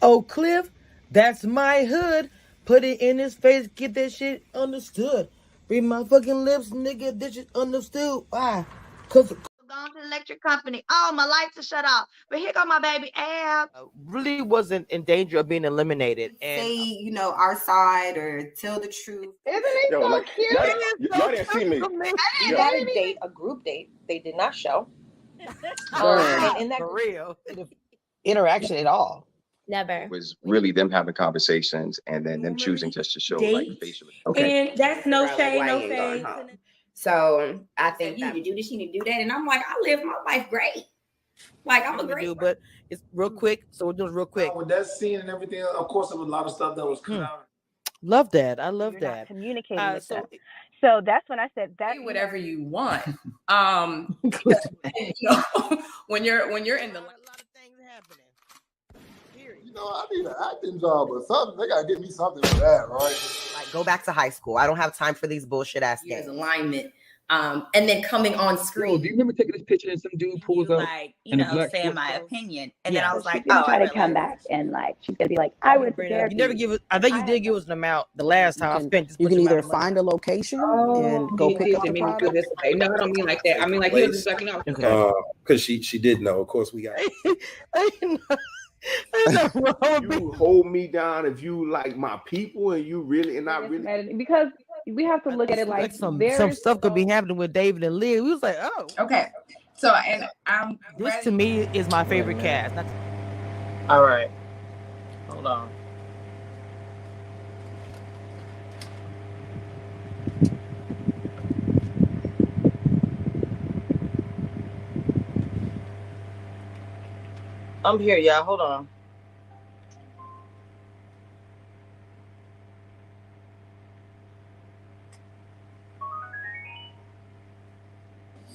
Oak Cliff, that's my hood. Put it in his face, get that shit understood. Read my fucking lips, nigga, this shit understood. Why? Cause Gone to the electric company. Oh, my lights are shut off. But here go my baby Ab. really wasn't in danger of being eliminated. And say, our side or tell the truth. Isn't it Yo, so like cute? y'all didn't see me. We got a date, a group date. They did not show. Damn. And in that for real. Interaction at all. Never. Was really them having conversations and then them choosing just to show like the Dates. facial. Okay. And that's no Figure out, shade, why no you ain't going fade. home. So I think you need to do this, you need to do that. And I'm like, I live my life great. Like, I'm a great do, but it's real quick. So we're doing real quick. With that scene and everything, of course, there was a lot of stuff that was cut out. Love that. I love You're that. not communicating with so them. So that's when I said that. Do whatever you want. When you're in the a lot of things happening. I need an acting job or something. They gotta give me something for that, right? Like, go back to high school. I don't have time for these bullshit ass years things. alignment. And then coming on screen. Do you remember taking this picture and some dude pulls up? Like, saying my opinion. And Yeah. then I was like, she's gonna oh, try to come back and she's gonna be like, I would You never give us. I think you did give us an amount the last time. I spent this You much can either amount of money. find a location and go pick up the product. No, I don't mean like that. I mean like he was just like, Because she did know. Of course, we got. You hold me down if you like my people and you really and not really. because we have to look at it like some stuff could be happening with David and Liv. We was like, oh, okay. So and I'm this to me is my favorite cast. all right. Hold on. I'm here, y'all. Hold on.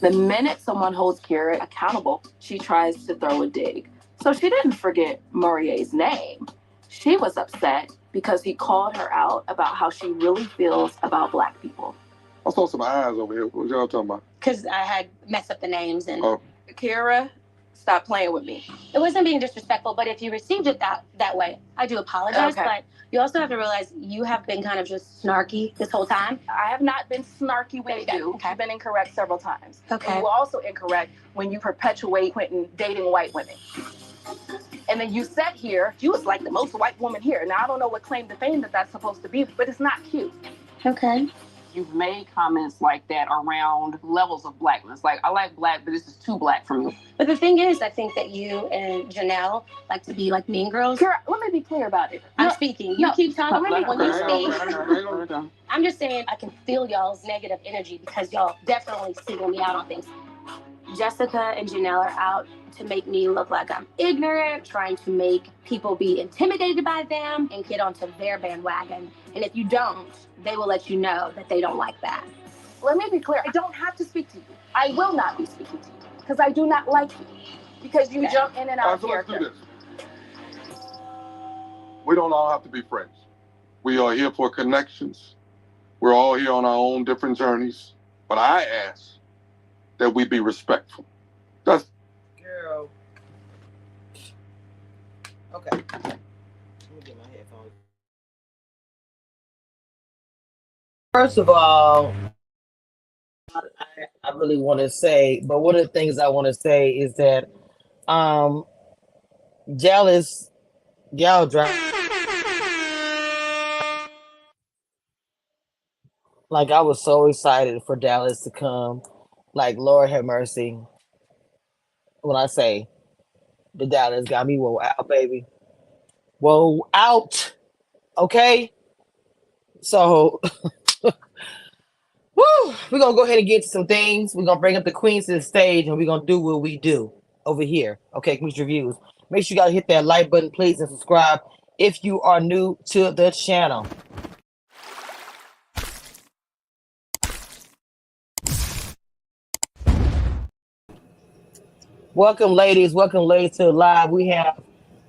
The minute someone holds Keira accountable, she tries to throw a dig. So she didn't forget Maurier's name. She was upset because he called her out about how she really feels about Black people. I saw some eyes over here. What y'all talking about? Because I had messed up the names and Keira, stop playing with me. it wasn't being disrespectful, but if you received it that way, I do apologize. Okay. But you also have to realize you have been kind of just snarky this whole time. I have not been snarky with you. Okay. You've been incorrect several times. Okay. And you were also incorrect when you perpetuate Quentin dating white women. And then you sat here, you was like the most white woman here. Now, I don't know what claim to fame that's supposed to be, but it's not cute. Okay. You've made comments like that around levels of Blackness. Like, I like Black, but this is too Black for me. But the thing is, I think that you and Janelle like to be like mean girls. Keira, let me be clear about it. I'm speaking. You keep talking to me when you speak. speak. I'm just saying I can feel y'all's negative energy because y'all definitely single me out on things. Jessica and Janelle are out to make me look like I'm ignorant, trying to make people be intimidated by them and get onto their bandwagon. And if you don't, they will let you know that they don't like that. Let me be clear. I don't have to speak to you. I will not be speaking to you because I do not like you. Because you jump in and out of character. Let's do this. We don't all have to be friends. We are here for connections. We're all here on our own different journeys. But I ask that we be respectful. That's Girl. Okay. Let me get my headphones. First of all, I really want to say, but one of the things I want to say is that jealous gal drive. Like, I was so excited for Dallas to come. Like, Lord have mercy. When I say the Dallas got me whoa out, baby. Whoa out. Okay? So woo, we're gonna go ahead and get to some things. We're gonna bring up the queens to the stage and we're gonna do what we do over here. Okay, Queens Reviews. Make sure you gotta hit that like button, please, and subscribe if you are new to the channel. Welcome, ladies. Welcome, ladies, to the live. We have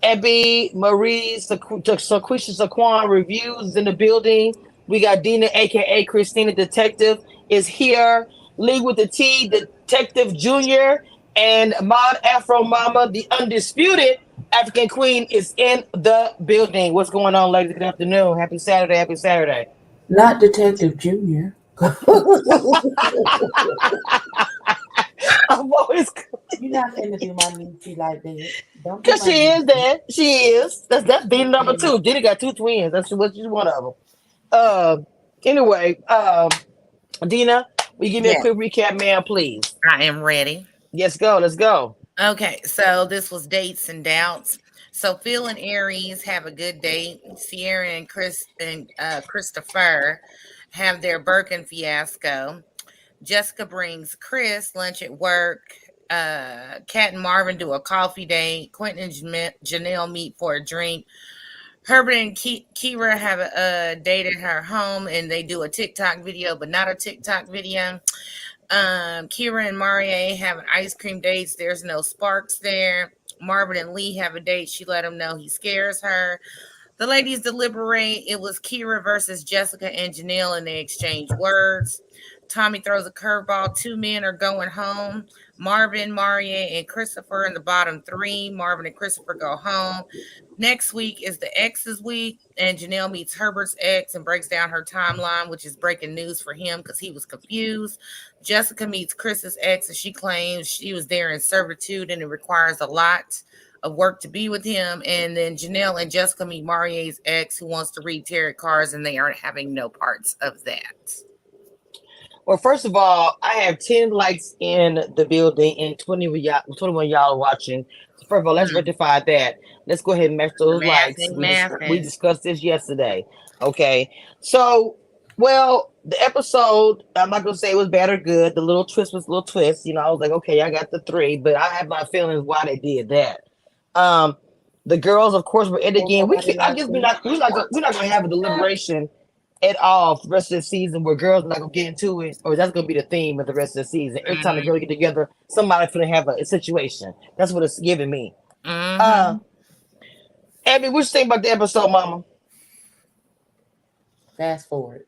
Ebby, Marie, Saquisha Saquon Reviews in the building. We got Dina, aka Christina Detective, is here. Lee with the T, Detective Junior, And Mod Afro Mama, the undisputed African Queen, is in the building. What's going on, ladies? Good afternoon. Happy Saturday. Happy Saturday. Not Detective Junior. I'm always You're not finna do my Nietzsche like that. Don't do because my she is Nietzsche. that. She is. That's being number two. Diddy got two twins. That's what she's one of them. Anyway, Dina, will you give me a Yes. quick recap, man, please? I am ready. Let's go. Let's go. Okay, so this was dates and doubts. So Phil and Aries have a good date. Sierra and Christopher have their Birkin fiasco. Jessica brings Chris lunch at work. Kat and Marvin do a coffee date. Quentin and Janelle meet for a drink. Herbert and Keira have a date at her home, and they do a TikTok video, but not a TikTok video. Keira and Marie have an ice cream date. There's no sparks there. Marvin and Lee have a date. She let him know he scares her. The ladies deliberate. It was Keira versus Jessica and Janelle, and they exchange words. Tommy throws a curveball. Two men are going home. Marvin, Marie, and Christopher in the bottom three. Marvin and Christopher go home. Next week is the exes week, and Janelle meets Herbert's ex and breaks down her timeline, which is breaking news for him because he was confused. Jessica meets Chris's ex, and she claims she was there in servitude and it requires a lot of work to be with him. And then Janelle and Jessica meet Marie's ex, who wants to read tarot cards, and they are having no parts of that. Well, first of all, I have 10 likes in the building and 21 y'all watching. So first of all, let's rectify that. Let's go ahead and match those likes. We discussed this yesterday. Okay. So, well, the episode, I'm not going to say it was bad or good. The little twist was a little twist. You know, I was like, okay, I got the 3, but I have my feelings why they did that. The girls, of course, were in again. We're not going to have a deliberation at all for the rest of the season where girls are not gonna get into it, or that's gonna be the theme of the rest of the season. Every time the girls get together, somebody's gonna have a situation. That's what it's giving me. Abby, what you think about the episode, Mama? Fast forward.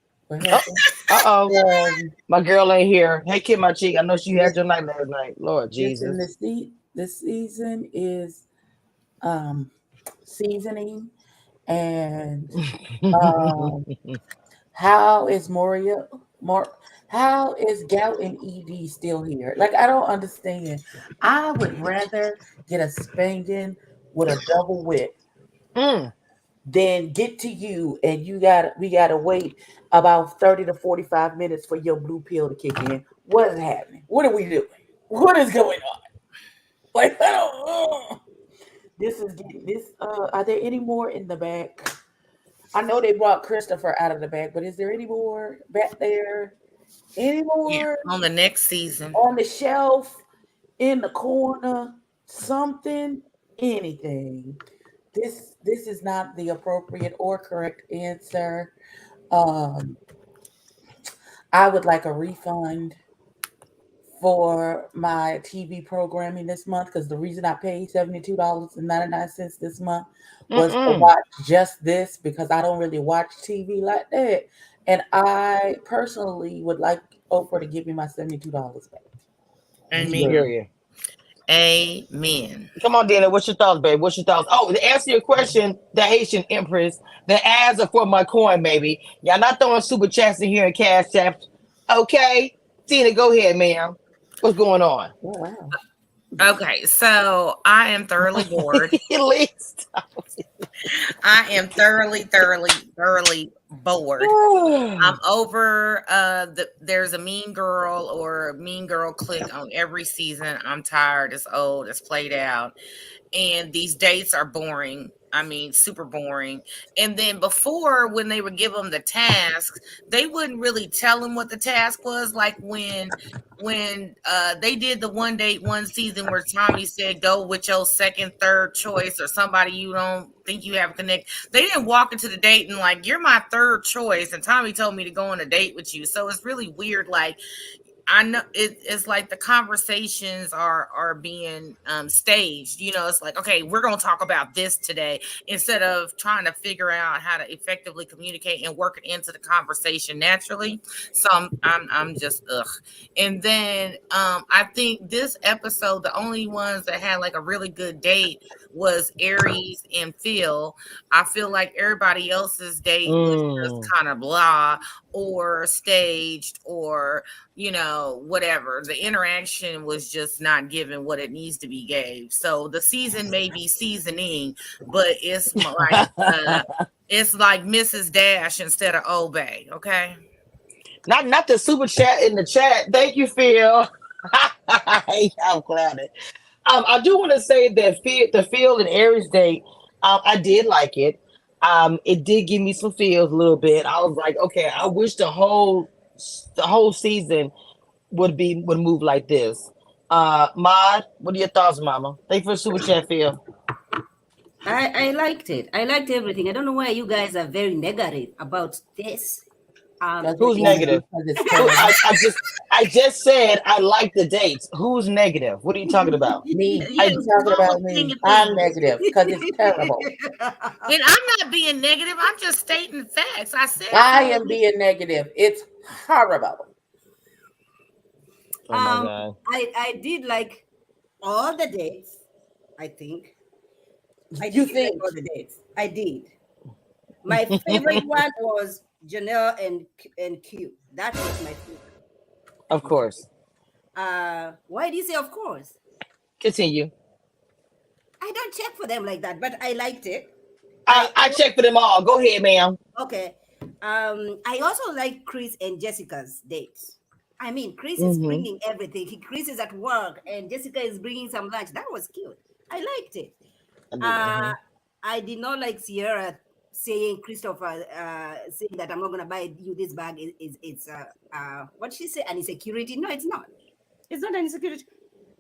My girl ain't here. Hey, Kid, my cheek. I know she had your night last night. Lord Jesus. This season is seasoning, and how is how is Gout and ED still here? Like, I don't understand. I would rather get a spanking with a double whip than get to you and we gotta wait about 30 to 45 minutes for your blue pill to kick in. What is happening? What are we doing? What is going on? Like, I don't are there any more in the back? I know they brought Christopher out of the back, but is there any more back there? Any more on the next season? On the shelf, in the corner, something, anything. This is not the appropriate or correct answer. I would like a refund for my TV programming this month, because the reason I paid $72.99 this month was to watch just this, because I don't really watch TV like that. And I personally would like Oprah to give me my $72 back. Amen. Amen. Come on, Dana. What's your thoughts, babe? What's your thoughts? Oh, to answer your question, the Haitian Empress, the ads are for my coin, baby. Y'all not throwing super chats in here and cash apps. Okay. Tina, go ahead, ma'am. What's going on? Oh, wow. Okay, so I am thoroughly bored. At least. I am thoroughly bored. I'm over there's a mean girl or mean girl clique on every season. I'm tired. It's old. It's played out. And these dates are boring. I mean, super boring. And then before, when they would give them the tasks, they wouldn't really tell them what the task was. Like when they did the one date one season where Tommy said, go with your second, third choice or somebody you don't think you have connect. They didn't walk into the date and like, you're my third choice. And Tommy told me to go on a date with you. So it's really weird. Like, I know it's like the conversations are being staged. You know, it's like, okay, we're gonna talk about this today instead of trying to figure out how to effectively communicate and work it into the conversation naturally. So I'm just ugh. And then I think this episode, the only ones that had like a really good date was Aries and Phil. I feel like everybody else's date was just kind of blah or staged or whatever. The interaction was just not given what it needs to be gave. So the season may be seasoning, but it's like it's like Mrs. Dash instead of Obey. Okay. Not the super chat in the chat. Thank you, Phil. I'm clouded. I do want to say that the Phil and Aries date, I did like it. It did give me some feels a little bit. I was like, okay, I wish the whole season would move like this. Mod, what are your thoughts, Mama? Thank you for the super chat, Phil. I liked it. I liked everything. I don't know why you guys are very negative about this. Who's negative? I just said I like the dates. Who's negative? What are you talking about? Me. You're talking about me. I'm negative because it's terrible. And I'm not being negative. I'm just stating facts. I said I am being negative. It's horrible. Oh my God. I did like all the dates. I think. You think? Like all the dates? I did. My favorite one was Janelle and Q. That was my favorite. Of course. Why do you say of course? Continue. I don't check for them like that, but I liked it. I check for them all. Go ahead, ma'am. Okay. I also like Chris and Jessica's dates. I mean, Chris is bringing everything. Chris is at work, and Jessica is bringing some lunch. That was cute. I liked it. I did not like Sierra saying Christopher saying that I'm not gonna buy you this bag. It's what she say, an insecurity. No, it's not. It's not an insecurity.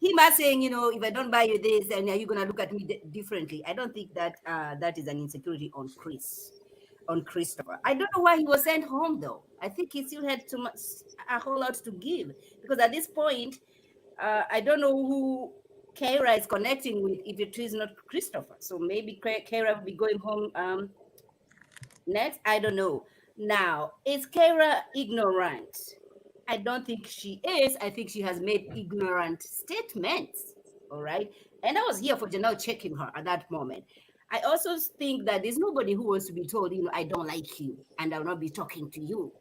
Him saying, if I don't buy you this, then are you gonna look at me differently? I don't think that that is an insecurity on Christopher. I don't know why he was sent home though. I think he still had a whole lot to give, because at this point, I don't know who Keira is connecting with if it is not Christopher. So maybe Keira will be going home next. I don't know. Now, is Keira ignorant? I don't think she is. I think she has made ignorant statements. All right. And I was here for Janelle checking her at that moment. I also think that there's nobody who wants to be told, I don't like you and I'll not be talking to you.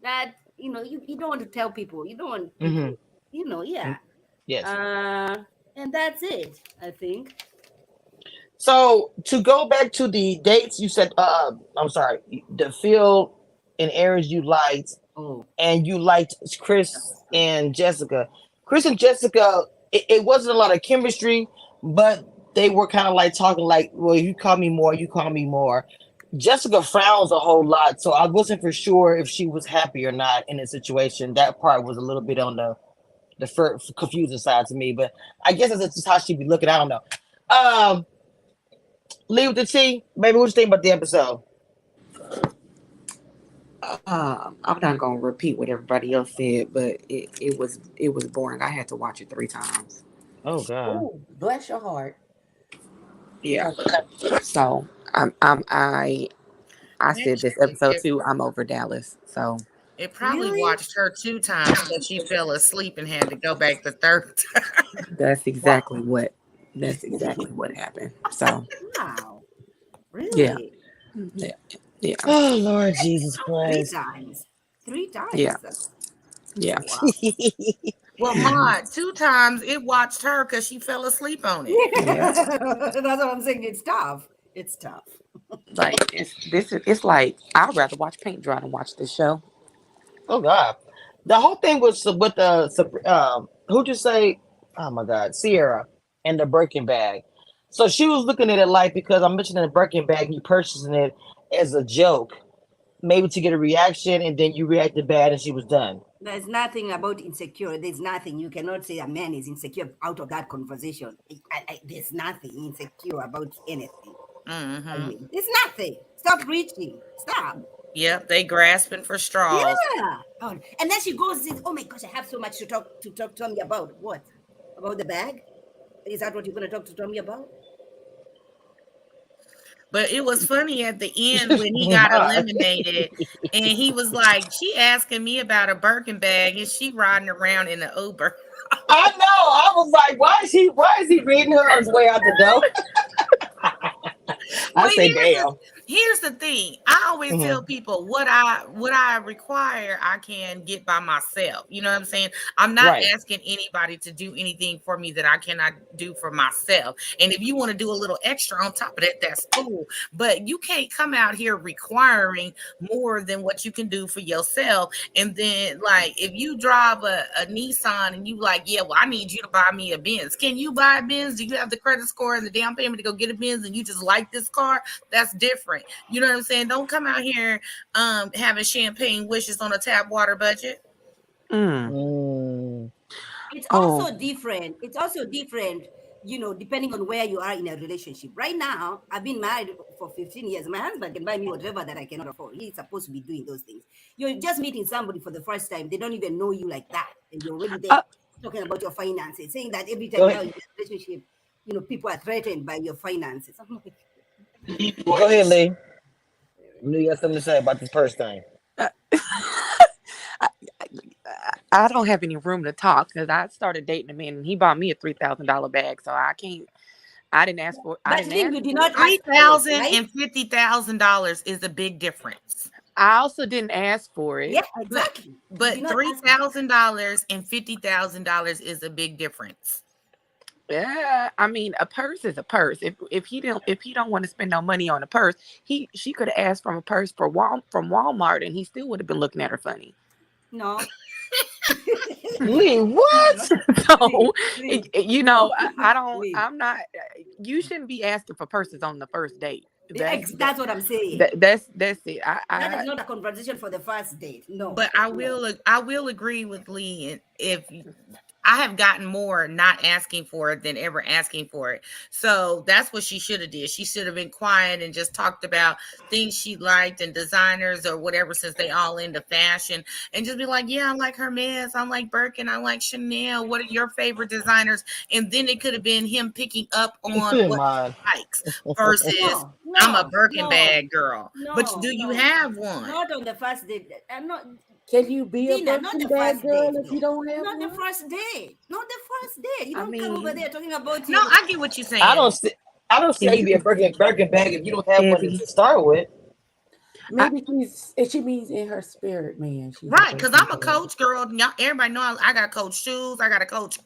That, you don't want to tell people. You don't want people, yeah. Yes. And that's it, I think. So to go back to the dates, you said, I'm sorry, the Phil and Aries you liked, and you liked Chris and Jessica. Chris and Jessica, it wasn't a lot of chemistry, but they were kind of like talking like, well, you call me more, you call me more. Jessica frowns a whole lot, so I wasn't for sure if she was happy or not in the situation. That part was a little bit on the confusing side to me, but I guess that's just how she be looking. I don't know. Leave with the tea, baby. What you think about the episode? I'm not gonna repeat what everybody else said, but it was boring. I had to watch it 3 times. Oh God! Ooh, bless your heart. Yeah. So I said this episode too. I'm over Dallas. So it probably watched her 2 times because she fell asleep and had to go back the 3rd time. That's exactly what happened. So wow, really? Yeah. Oh Lord Jesus Christ! 3 times. Yeah. Wow. Well, Maude, 2 times it watched her because she fell asleep on it. Yeah. That's what I'm saying. It's tough. Like it's like I'd rather watch paint dry than watch this show. Oh God! The whole thing was with the who'd you say? Oh my God, Sierra and the Birkin bag. So she was looking at it like, because I'm mentioning the Birkin bag, you purchasing it as a joke, maybe to get a reaction, and then you reacted bad, and she was done. There's nothing about insecure. There's nothing. You cannot say a man is insecure out of that conversation. There's nothing insecure about anything. I mean, there's nothing. Stop preaching. Stop. Yep, they grasping for straws. Yeah. Oh, and then she goes, oh my gosh, I have so much to talk to Tommy about. What? About the bag? Is that what you're gonna talk to Tommy about? But it was funny at the end when he got eliminated and he was like, she asking me about a Birkin bag and she riding around in the Uber. I know. I was like, why is he reading her on his way out the door? I say, damn. Here's the thing. I always tell people what I require, I can get by myself. You know what I'm saying? I'm not asking anybody to do anything for me that I cannot do for myself. And if you want to do a little extra on top of that, that's cool. But you can't come out here requiring more than what you can do for yourself. And then, like, if you drive a Nissan and you like, yeah, well, I need you to buy me a Benz. Can you buy a Benz? Do you have the credit score and the down payment to go get a Benz and you just like this car? That's different. You know what I'm saying? Don't come out here having champagne wishes on a tap water budget. It's also different. It's also different, depending on where you are in a relationship. Right now, I've been married for 15 years. My husband can buy me whatever that I cannot afford. He's supposed to be doing those things. You're just meeting somebody for the first time. They don't even know you like that. And you're already there talking about your finances, saying that every time you're in a relationship, people are threatened by your finances. I'm like, go ahead, Lee. You got something to say about this first thing? I don't have any room to talk because I started dating a man and he bought me a $3,000 bag, so I can't. I didn't ask for. I didn't ask. You did not $3,000 and $50,000 is a big difference. I also didn't ask for it. Yeah, exactly. But $3,000 and $50,000 is a big difference. Yeah, I mean, a purse is a purse. If he don't want to spend no money on a purse, she could have asked from a purse from Walmart, and he still would have been looking at her funny. No. Lee, what? So, I don't. I'm not. You shouldn't be asking for purses on the first date. That's what I'm saying. That's it. That is not a conversation for the first date. No. But I will agree with Lee. If I have gotten more not asking for it than ever asking for it. So that's what she should have did. She should have been quiet and just talked about things she liked and designers or whatever, since they all into fashion, and just be like, yeah, I like Hermes, I like Birkin, I like Chanel. What are your favorite designers? And then it could have been him picking up on what he likes versus I'm a Birkin bag girl. But do you have one? Not on the first date. Can you be a Birkin bag girl if you don't have one? Not the first date. Not the first date. You don't come over there talking about No, I get what you're saying. I don't see how you be a Birkin bag if you don't have one to start with. Maybe she means in her spirit, man. Right, because I'm a Coach girl. Y'all, everybody know I got Coach shoes. I got a Coach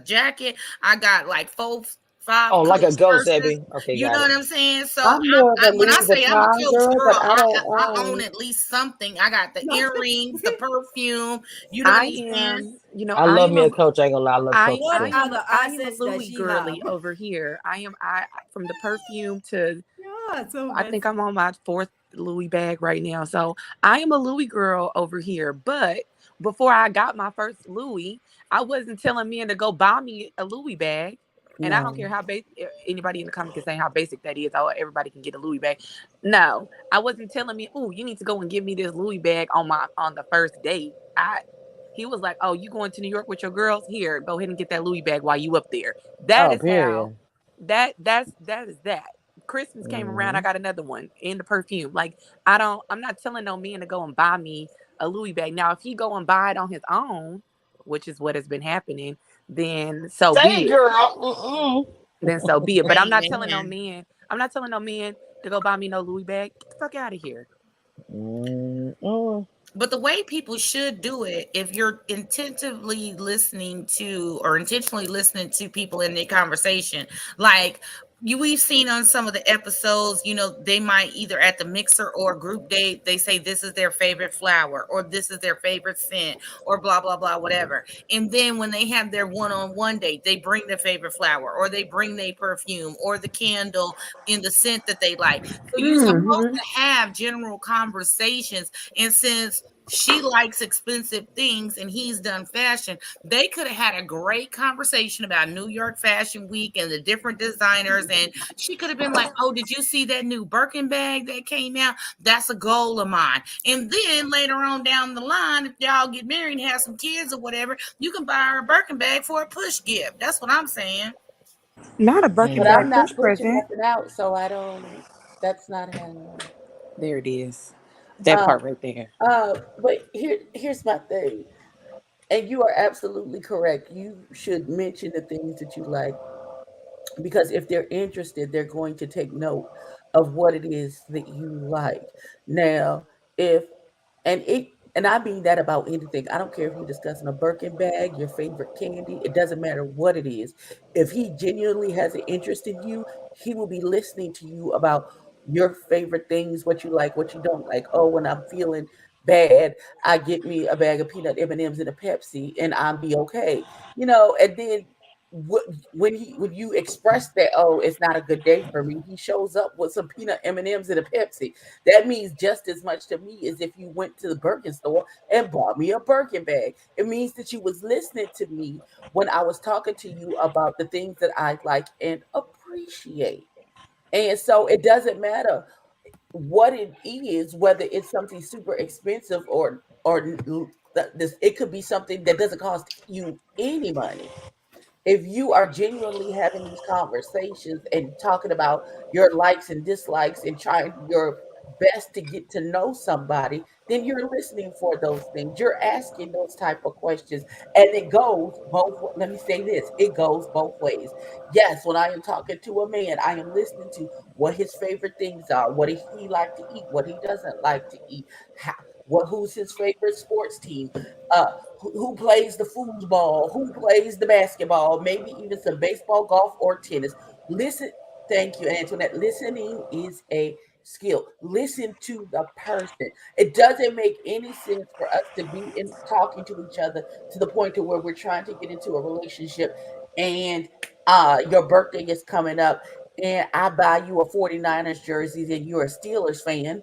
jacket. I got like 4-5. Oh, like a ghost, Abby. Okay, you know what I'm saying? So when I say I'm a Coach girl, I own at least something. I got the earrings, the perfume. You know what I'm saying? I love me a Coach. I ain't gonna lie, I love Coach. I am a Louis girly over here. I from the perfume to I think I'm on my 4th Louis bag right now. So I am a Louis girl over here. But before I got my first Louis, I wasn't telling men to go buy me a Louis bag. And I don't care how basic anybody in the comments can say how basic that is. Oh, everybody can get a Louis bag. No, I wasn't telling me, oh, you need to go and give me this Louis bag on the first date. He was like, oh, you going to New York with your girls? Here, go ahead and get that Louis bag while you up there. That is how that is that. Christmas came around, I got another one in the perfume. Like I'm not telling no man to go and buy me a Louis bag. Now, if he go and buy it on his own, which is what has been happening, then so be it. Girl. Then so be it. But I'm not telling no man. I'm not telling no man to go buy me no Louis bag. Get the fuck out of here. But the way people should do it, if you're intentionally listening to people in their conversation, like we've seen on some of the episodes, they might either at the mixer or group date, they say this is their favorite flower or this is their favorite scent or blah, blah, blah, whatever. And then when they have their one-on-one date, they bring their favorite flower or they bring their perfume or the candle in the scent that they like. So you're supposed to have general conversations. And since She likes expensive things and he's done fashion. They could have had a great conversation about New York Fashion Week and the different designers. And she could have been like, oh, did you see that new Birkin bag that came out? That's a goal of mine. And then later on down the line, if y'all get married and have some kids or whatever, you can buy her a Birkin bag for a push gift. That's what I'm saying. Not a Birkin But bag I'm push not pushing present. nothing out, so I don't. That's not how. There it is. That part right there. But here's my thing, and you are absolutely correct. You should mention the things that you like, because if they're interested, they're going to take note of what it is that you like. Now, if and I mean that about anything. I don't care if you're discussing a Birkin bag, your favorite candy, it doesn't matter what it is. If he genuinely has an interest in you, he will be listening to you about your favorite things, what you like, what you don't like. Oh, when I'm feeling bad, I get me a bag of peanut M&Ms and a Pepsi and I'll be okay. And then when you express that, oh, it's not a good day for me, he shows up with some peanut M&Ms and a Pepsi. That means just as much to me as if you went to the Birkin store and bought me a Birkin bag. It means that you was listening to me when I was talking to you about the things that I like and appreciate. And so it doesn't matter what it is, whether it's something super expensive or this, it could be something that doesn't cost you any money. If you are genuinely having these conversations and talking about your likes and dislikes and trying your best to get to know somebody, then you're listening for those things. You're asking those type of questions. And it goes both, let me say this, it goes both ways. Yes, when I am talking to a man, I am listening to what his favorite things are, what he like to eat, what he doesn't like to eat, who's his favorite sports team, who plays the foosball, who plays the basketball, maybe even some baseball, golf, or tennis. Listen, thank you, Antoinette. Listening is a skill. Listen to the person. It doesn't make any sense for us to be in talking to each other to the point to where we're trying to get into a relationship and your birthday is coming up and I buy you a 49ers jersey and you're a Steelers fan.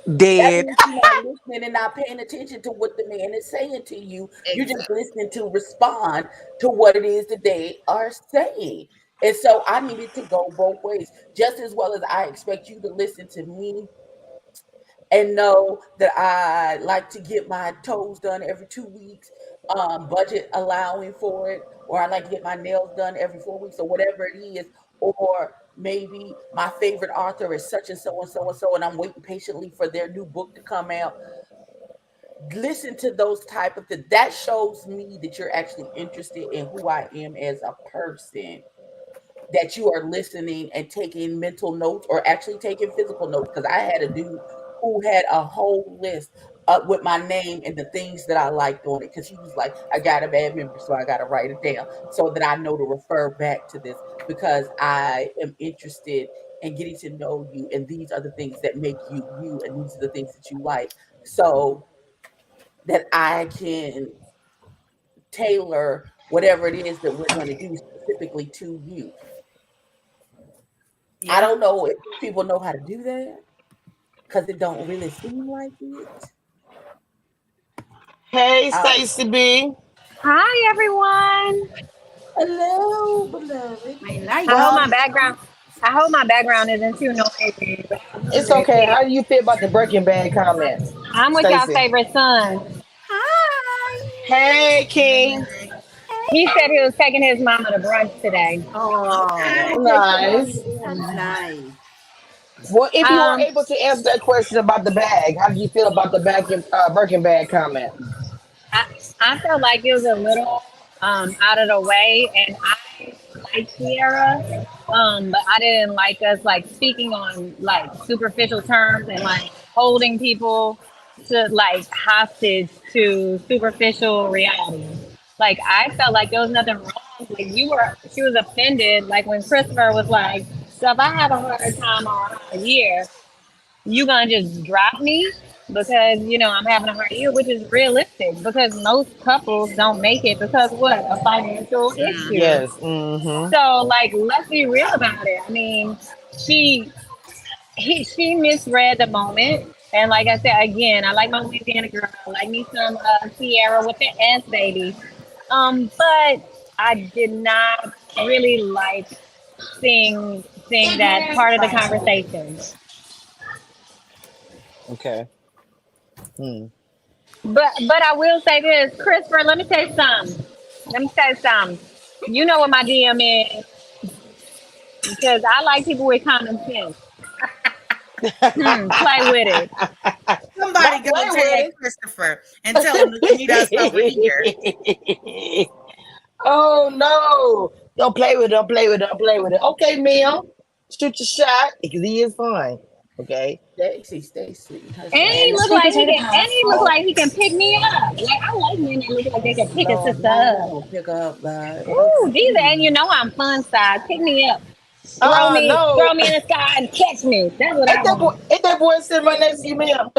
That Dead. means you're not listening and not paying attention to what the man is saying to you. You're Exactly. just listening to respond to what it is that they are saying. And so I need it to go both ways. Just as well as I expect you to listen to me and know that I like to get my toes done every 2 weeks, budget allowing for it, or I like to get my nails done every 4 weeks, or whatever it is, or maybe my favorite author is such and so and so and so, and I'm waiting patiently for their new book to come out. Listen to those type of things. That shows me that you're actually interested in who I am as a person, that you are listening and taking mental notes or actually taking physical notes. Because I had a dude who had a whole list with my name and the things that I liked on it. Because he was like, I got a bad memory, so I got to write it down so that I know to refer back to this because I am interested in getting to know you. And these are the things that make you you, and these are the things that you like. So that I can tailor whatever it is that we're going to do specifically to you. I don't know if people know how to do that because it don't really seem like it. Hey, Stacey B. Hi, everyone. Hello, beloved. I like I hope my Well, it. background. I hope my background isn't too noisy. But it's okay. How do you feel about the Birkin bag comment, I'm with y'all Stacey? favorite son. Hi. Hey, King. He said he was taking his mama to brunch today. Oh, Take your mommy Nice. that's in. nice. Well, if you are Um, able to answer that question about the bag, how do you feel about the Birkin bag comment? I, I felt like it was a little out of the way, and I like Keira, but I didn't like us like speaking on like superficial terms and like holding people to like hostage to superficial reality. Like I felt like there was nothing wrong. Like she was offended. Like when Christopher was like, "So if I have a hard time or a year, you gonna just drop me because I'm having a hard year," which is realistic because most couples don't make it because what, a financial issue. Yes. Mm-hmm. So like, let's be real about it. I mean, she misread the moment. And like I said again, I like my Louisiana girl. I like me some Sierra with the S baby. But I did not really like seeing that part of the conversation. Okay. Hmm. But I will say this, Christopher. Let me tell you something. Let me tell you something. You know what my DM is because I like people with common sense. Play with it. Somebody Don't go play tag with Christopher and tell him to meet us over here. it. Oh no! Don't play with it. Don't play with it. Don't play with it. Okay, ma'am. Shoot your shot because he is fine. Okay. Stacy. And he look like he can. And he look like he can pick me up. Like I like men that look like they can pick a No, sister no, up. no. Pick up, but Ooh, these are, and you know I'm fun size. Pick me up. No. Throw me in the sky and catch me. That's what I Ain't that boy? want. Ain't that boy sitting right next to you, ma'am?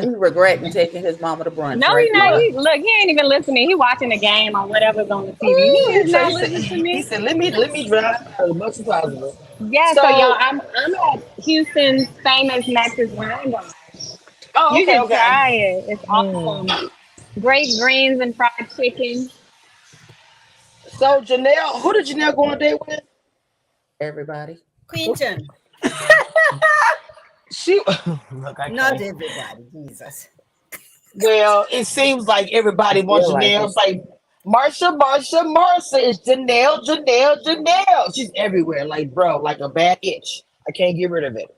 He regretting taking his mama to brunch No, right he not. now. He ain't even listening. He watching the game or whatever's on the TV. He Ooh, is not he said, listening to he me. said, let me drive as much as possible. Yeah, so y'all, So, I'm at Houston's famous Max's Wine Bar. oh, You okay, should okay. try it. It's Hmm. awesome. Great greens and fried chicken. So Janelle, who did Janelle go on a date with? Everybody. Quinton. She look, I Not can't. everybody, Jesus. Well, it seems like everybody wants Feel like Janelle. it. It's like Marsha. It's Janelle. She's everywhere. Like, bro, like a bad itch. I can't get rid of it.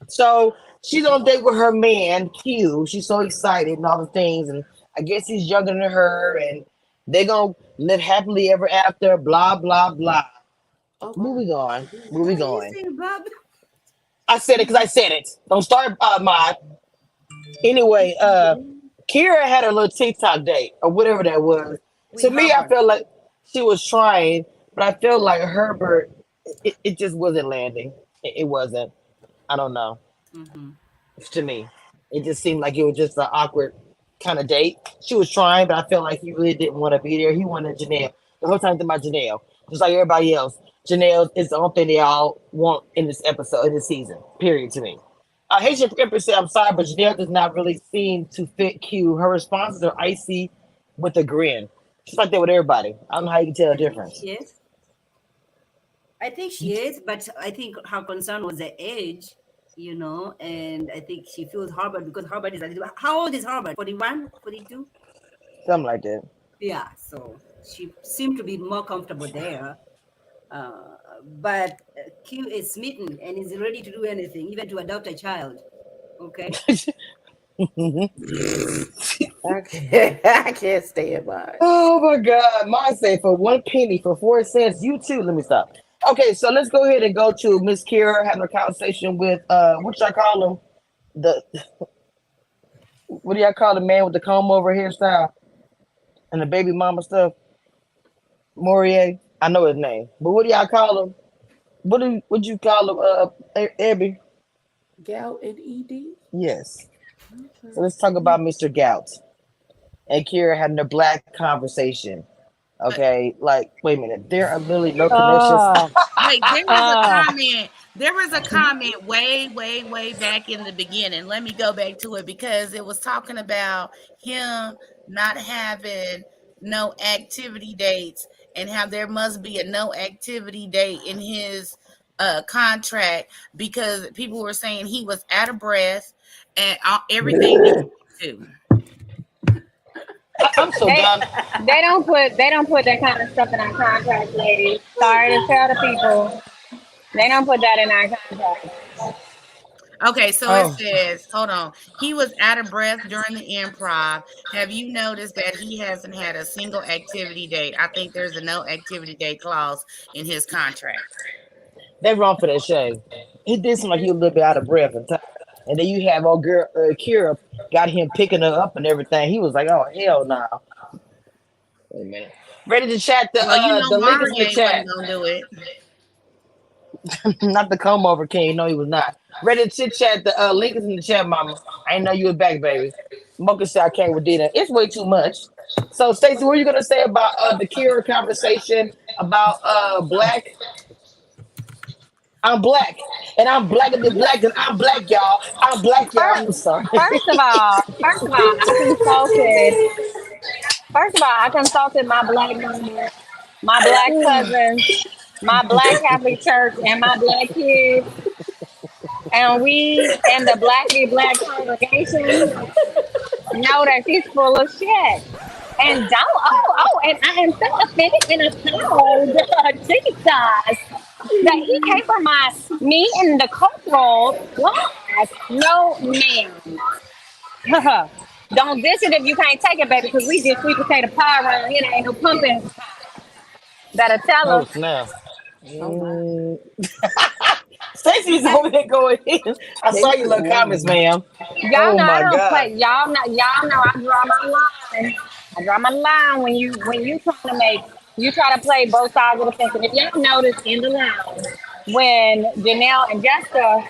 So she's on a date with her man, Q. She's so excited and all the things. And I guess he's younger than her. And they're going to live happily ever after, blah, blah, blah. Oh, Moving on. Why Moving are you on. saying Bob? I said it because I said it. Don't start my. Anyway, Keira had a little TikTok date or whatever that was. To With me, I Hubbard. felt like she was trying, but I felt like Herbert, it just wasn't landing. It wasn't. I don't know. Mm-hmm. To me, it just seemed like it was just an awkward kind of date. She was trying, but I felt like he really didn't want to be there. He wanted Janelle. The whole time about Janelle, just like everybody else. Janelle is the only thing they all want in this episode, in this season. Period. To me. Haitian Empress said, I'm sorry, but Janelle does not really seem to fit Q. Her responses are icy with a grin. She's like that with everybody. I don't know how you can tell the I think difference. she is. I think she is, but I think her concern was the age, and I think she feels Harvard because Harvard is a little. How old is Harvard? 41, 42? Something like that. Yeah, so she seemed to be more comfortable there. Uh, but Q is smitten and is ready to do anything, even to adopt a child. Okay. I can't stand by. Oh my God. Mine say for 1 penny, for 4 cents. You too. Let me stop. Okay, so let's go ahead and go to Miss Kira having a conversation with what y'all call him? The what do y'all call the man with the comb over hairstyle and the baby mama stuff? Morier. I know his name. But what do y'all call him? What you call him, Abby? Gout and ED? Yes. So let's talk about Mr. Gout and Kira having a black conversation. Okay, like wait a minute, there are literally no connections. Oh, Wait, there was a oh. comment. There was a comment way back in the beginning. Let me go back to it because it was talking about him not having no activity dates and how there must be a no activity date in his contract because people were saying he was out of breath and everything that he do. I'm so They done. they don't put that kind of stuff in our contract, ladies. Sorry to tell the people. They don't put that in our contract. Okay, so it Oh, says, hold on. He was out of breath during the improv. Have you noticed that he hasn't had a single activity date? I think there's a no activity date clause in his contract. they wrong for that shade. He did seem like he was a little bit out of breath and time. And then you have old girl Kira got him picking her up and everything. He was like, "Oh hell no!" Wait a minute. Ready to chat? Well, you know, The link is in the Maria chat. wasn't gonna do it. Not the comb over king. No, he was not. Ready to chit chat? The link is in the chat, mama. I didn't know you was back, baby. Mocha said I came with dinner. It's way too much. So, Stacey, what are you gonna say about the Kira conversation about black? I'm black, and I'm blacker than black, and I'm black, y'all. I'm black, y'all. I'm sorry. First of all, I consulted my black mama, my black cousins, my black Catholic church, and my black kids, and we in the Blackly Black congregation know that she's full of shit. And and I am so offended and appalled, Jesus, that he came for me and the corporal class. No, ma'am. Don't dish it if you can't take it, baby, because we just sweet potato pie around here. There ain't no pumping. Better tell Oh us. snap! Oh my. Stacey's over there going in. I saw your Stacey little comments, on. ma'am. Y'all Oh know I my don't god! play. Y'all know I draw my line. I draw my line when you trying to make you try to play both sides of the fence. And if y'all notice in the lounge when Janelle and Jessica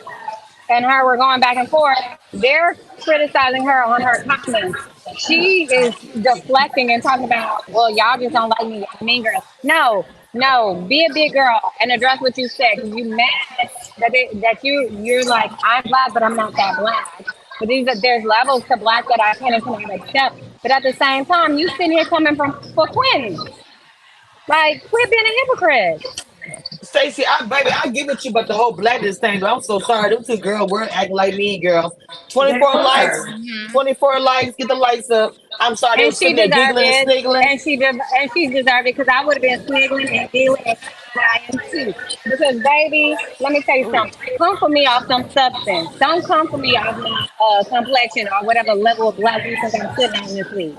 and her were going back and forth, they're criticizing her on her comments. She is deflecting and talking about, well, y'all just don't like me, y'all mean girls. No, no, be a big girl and address what you said. Cause you mad that you're like, I'm black, but I'm not that black. But there's levels to black that I can and cannot accept. But at the same time, you sitting here coming from for Quentin. Like, quit being a hypocrite. Stacey, I give it to you, but the whole blackness thing. But I'm so sorry. Them two girls were acting like mean girls. They 24 likes, were. 24 likes. Get the likes up. I'm sorry. They And was she sitting there deserved giggling and it. sniggling. And she deserved it because I would have been sniggling and giggling and crying too. Because baby, let me tell you something. Come for me off some substance. Don't come for me off my complexion or whatever level of black you think I'm sitting on this week.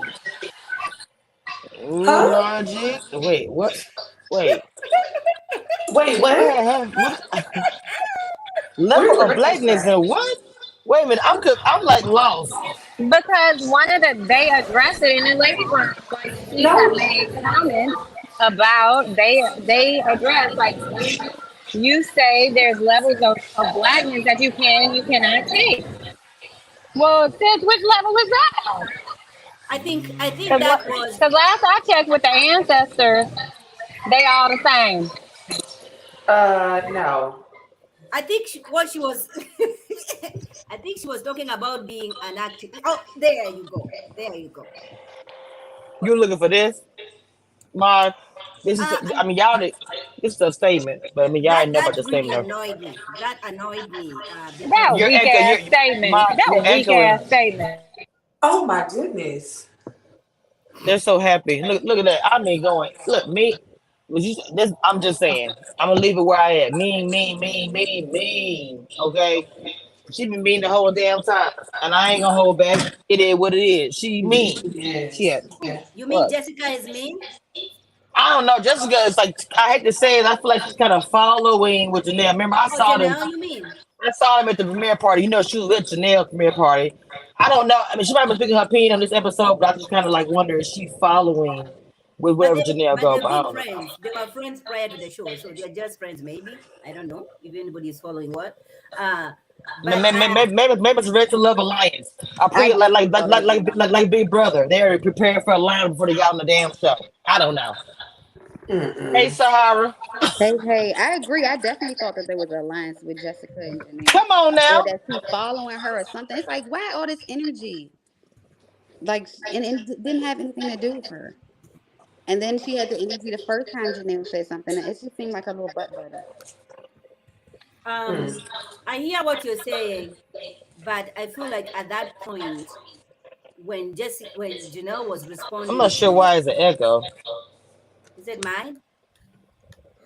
Ooh, Huh? Lord, G. Wait, what? Wait, Wait, what? what? Where's Level the of record blackness and scratch? what? Wait a minute. I'm like lost. Because they addressed it in the lady room. Like she had No. made comments about they addressed like you say there's levels of blackness that you can and you cannot take. Well, sis, which level is that? I think Because that was. last I checked with the ancestors, they all the same. No. What she was. I think she was talking about being an activist. Oh, there you go. There you go. You looking for this? My, this is. Uh, I mean, y'all. This is a statement, but I mean, y'all that ain't know about that the really statement. annoyed me. That annoyed me That because You're weak echoing. ass statement. You're That weak echoing. ass statement. Oh my goodness. They're so happy. Look at that. I mean, going. Look, me. Was you, this, I'm just saying. I'm gonna leave it where I at. Mean, mean, mean, mean, mean. Okay. She been mean the whole damn time, and I ain't gonna hold back. It is what it is. She mean. She Yes. had. you mean Look. Jessica is mean? I don't know. Jessica is like. I hate to say it. I feel like she's kind of following with Janelle. Remember, I Oh, saw them. Janelle, you mean? I saw him at the premiere party. You know, she was at Janelle premiere party. I don't know. I mean, she might be speaking her opinion on this episode, but I just kind of like wonder is she following with But wherever Janelle go? they're But I good don't know. friends. They were friends prior to the show, so they're just friends. Maybe I don't know if anybody is following what. Uh, but Maybe it's Red to Love Alliance. I I pre definitely thought it was like Big Brother. They already preparing for a line before they got on the damn show. I don't know. Hey, Mm-mm. Sahara, Hey, I agree. I definitely thought that there was an alliance with Jessica and Janelle, come on or now. that she's following her or something. It's like, why all this energy? Like, and it didn't have anything to do with her. And then she had the energy the first time Janelle said something. It just seemed like a little butt burner. um, I hear what you're saying, but I feel like at that point when Janelle was I'm not responding sure to, why it's an echo. is it mine?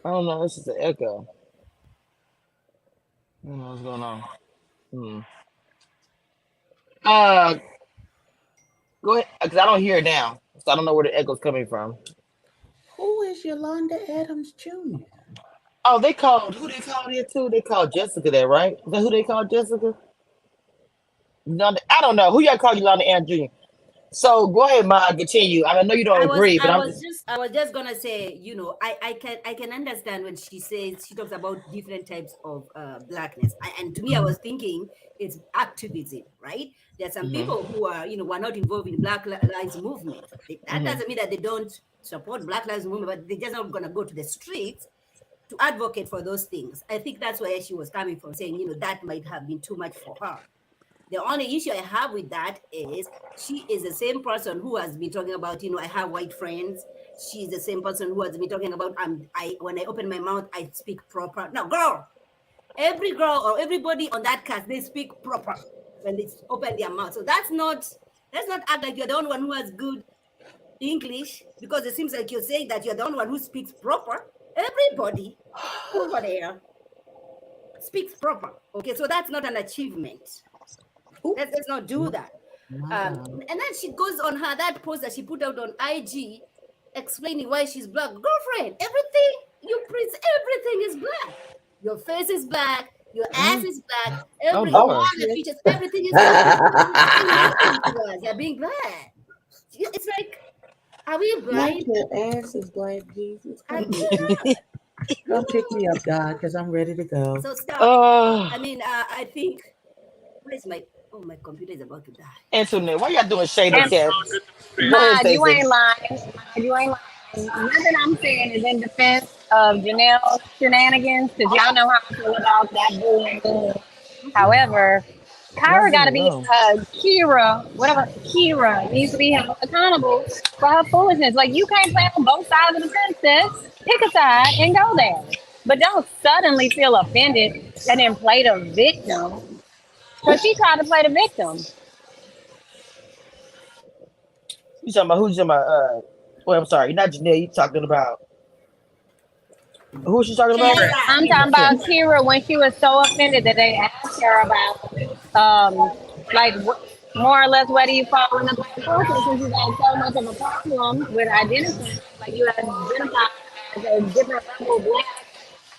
I don't know. This is an echo. I don't know what's going on. Hmm. Uh, Go ahead, because I don't hear it now, so I don't know where the echo's coming from. Who is Yolanda Adams Jr.? Oh, they called who they called here too. They called Jessica there, right? Is that who they called Jessica? I don't know who y'all called Yolanda Ann Jr. So go ahead, Ma. Continue. I know you don't I was agree, but I I'm was just. just I was just gonna say, I can understand when she talks about different types of blackness. And to me, I was thinking it's activism, right? There are some Hmm. people who are who are not involved in Black Lives Movement. That Hmm. doesn't mean that they don't support Black Lives Movement, but they're just not gonna go to the streets. to advocate for those things. I think that's where she was coming from, saying, that might have been too much for her. The only issue I have with that is she is the same person who has been talking about, I have white friends. She's the same person who has been talking about, when I open my mouth, I speak proper. Now, girl, every girl or everybody on that cast, they speak proper when they open their mouth. So let's not act like you're the only one who has good English, because it seems like you're saying that you're the only one who speaks proper. Everybody over there speaks proper. Okay, so that's not an achievement. Let's not do that. And then she goes on that post that she put out on IG, explaining why she's black. Girlfriend, everything you print, everything is black. Your face is black. Your ass is black. All the features, everything is black. They're being black. It's like, are we blind? Your ass is black, Jesus. Come pick me up, God, because I'm ready to go. So stop. I mean, I think. Where's my? Oh, my computer is about to die. Antoinette, why y'all doing shade of cats? You ain't lying. You ain't lying. Nothing I'm saying is in defense of Janelle's shenanigans, because y'all know how I feel about that bullying. However, Keira got to be Keira, whatever. Keira needs to be held accountable for her foolishness. Like, you can't play on both sides of the fence, sis. Pick a side and go there. But don't suddenly feel offended and then play the victim. Because she tried to play the victim. You talking about who's talking about? Well, I'm sorry, not Janelle. You talking about who she talking about? I'm talking about Keira when she was so offended that they asked her about, more or less, where do you fall in the black culture, since you got so much of a problem with identifying, like you identify as a different level of black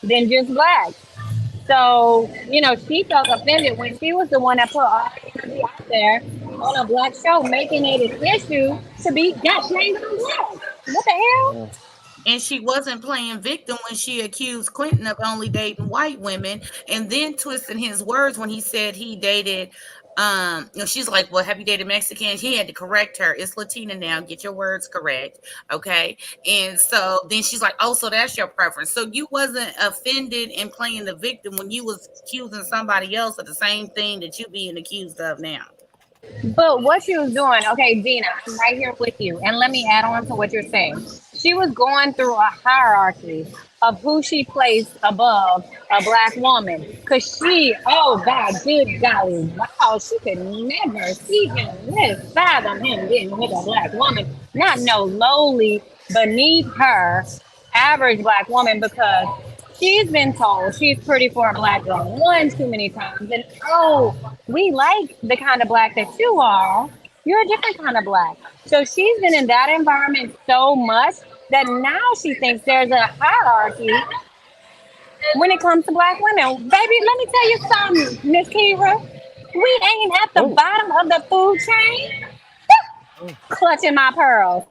than just black. So, she felt offended when she was the one that put all the energy out there on a black show, making it an issue to be got blamed on black. What the hell? And she wasn't playing victim when she accused Quentin of only dating white women, and then twisting his words when he said he dated. She's like, well, have you dated Mexicans? He had to correct her. It's Latina now. Get your words correct. Okay. And so then she's like, oh, so that's your preference. So you wasn't offended and playing the victim when you was accusing somebody else of the same thing that you being accused of now. But what she was doing, okay, Dina, I'm right here with you. And let me add on to what you're saying. She was going through a hierarchy of who she placed above a black woman. Because oh God, good golly, wow, she could never see him, fathom him getting with a black woman. Not no lowly, beneath her, average black woman, because she's been told she's pretty for a black girl one too many times. And we like the kind of black that you are. You're a different kind of black. So she's been in that environment so much that now she thinks there's a hierarchy when it comes to black women. Baby, let me tell you something, Miss Keira. We ain't at the bottom of the food chain. Clutching my pearls.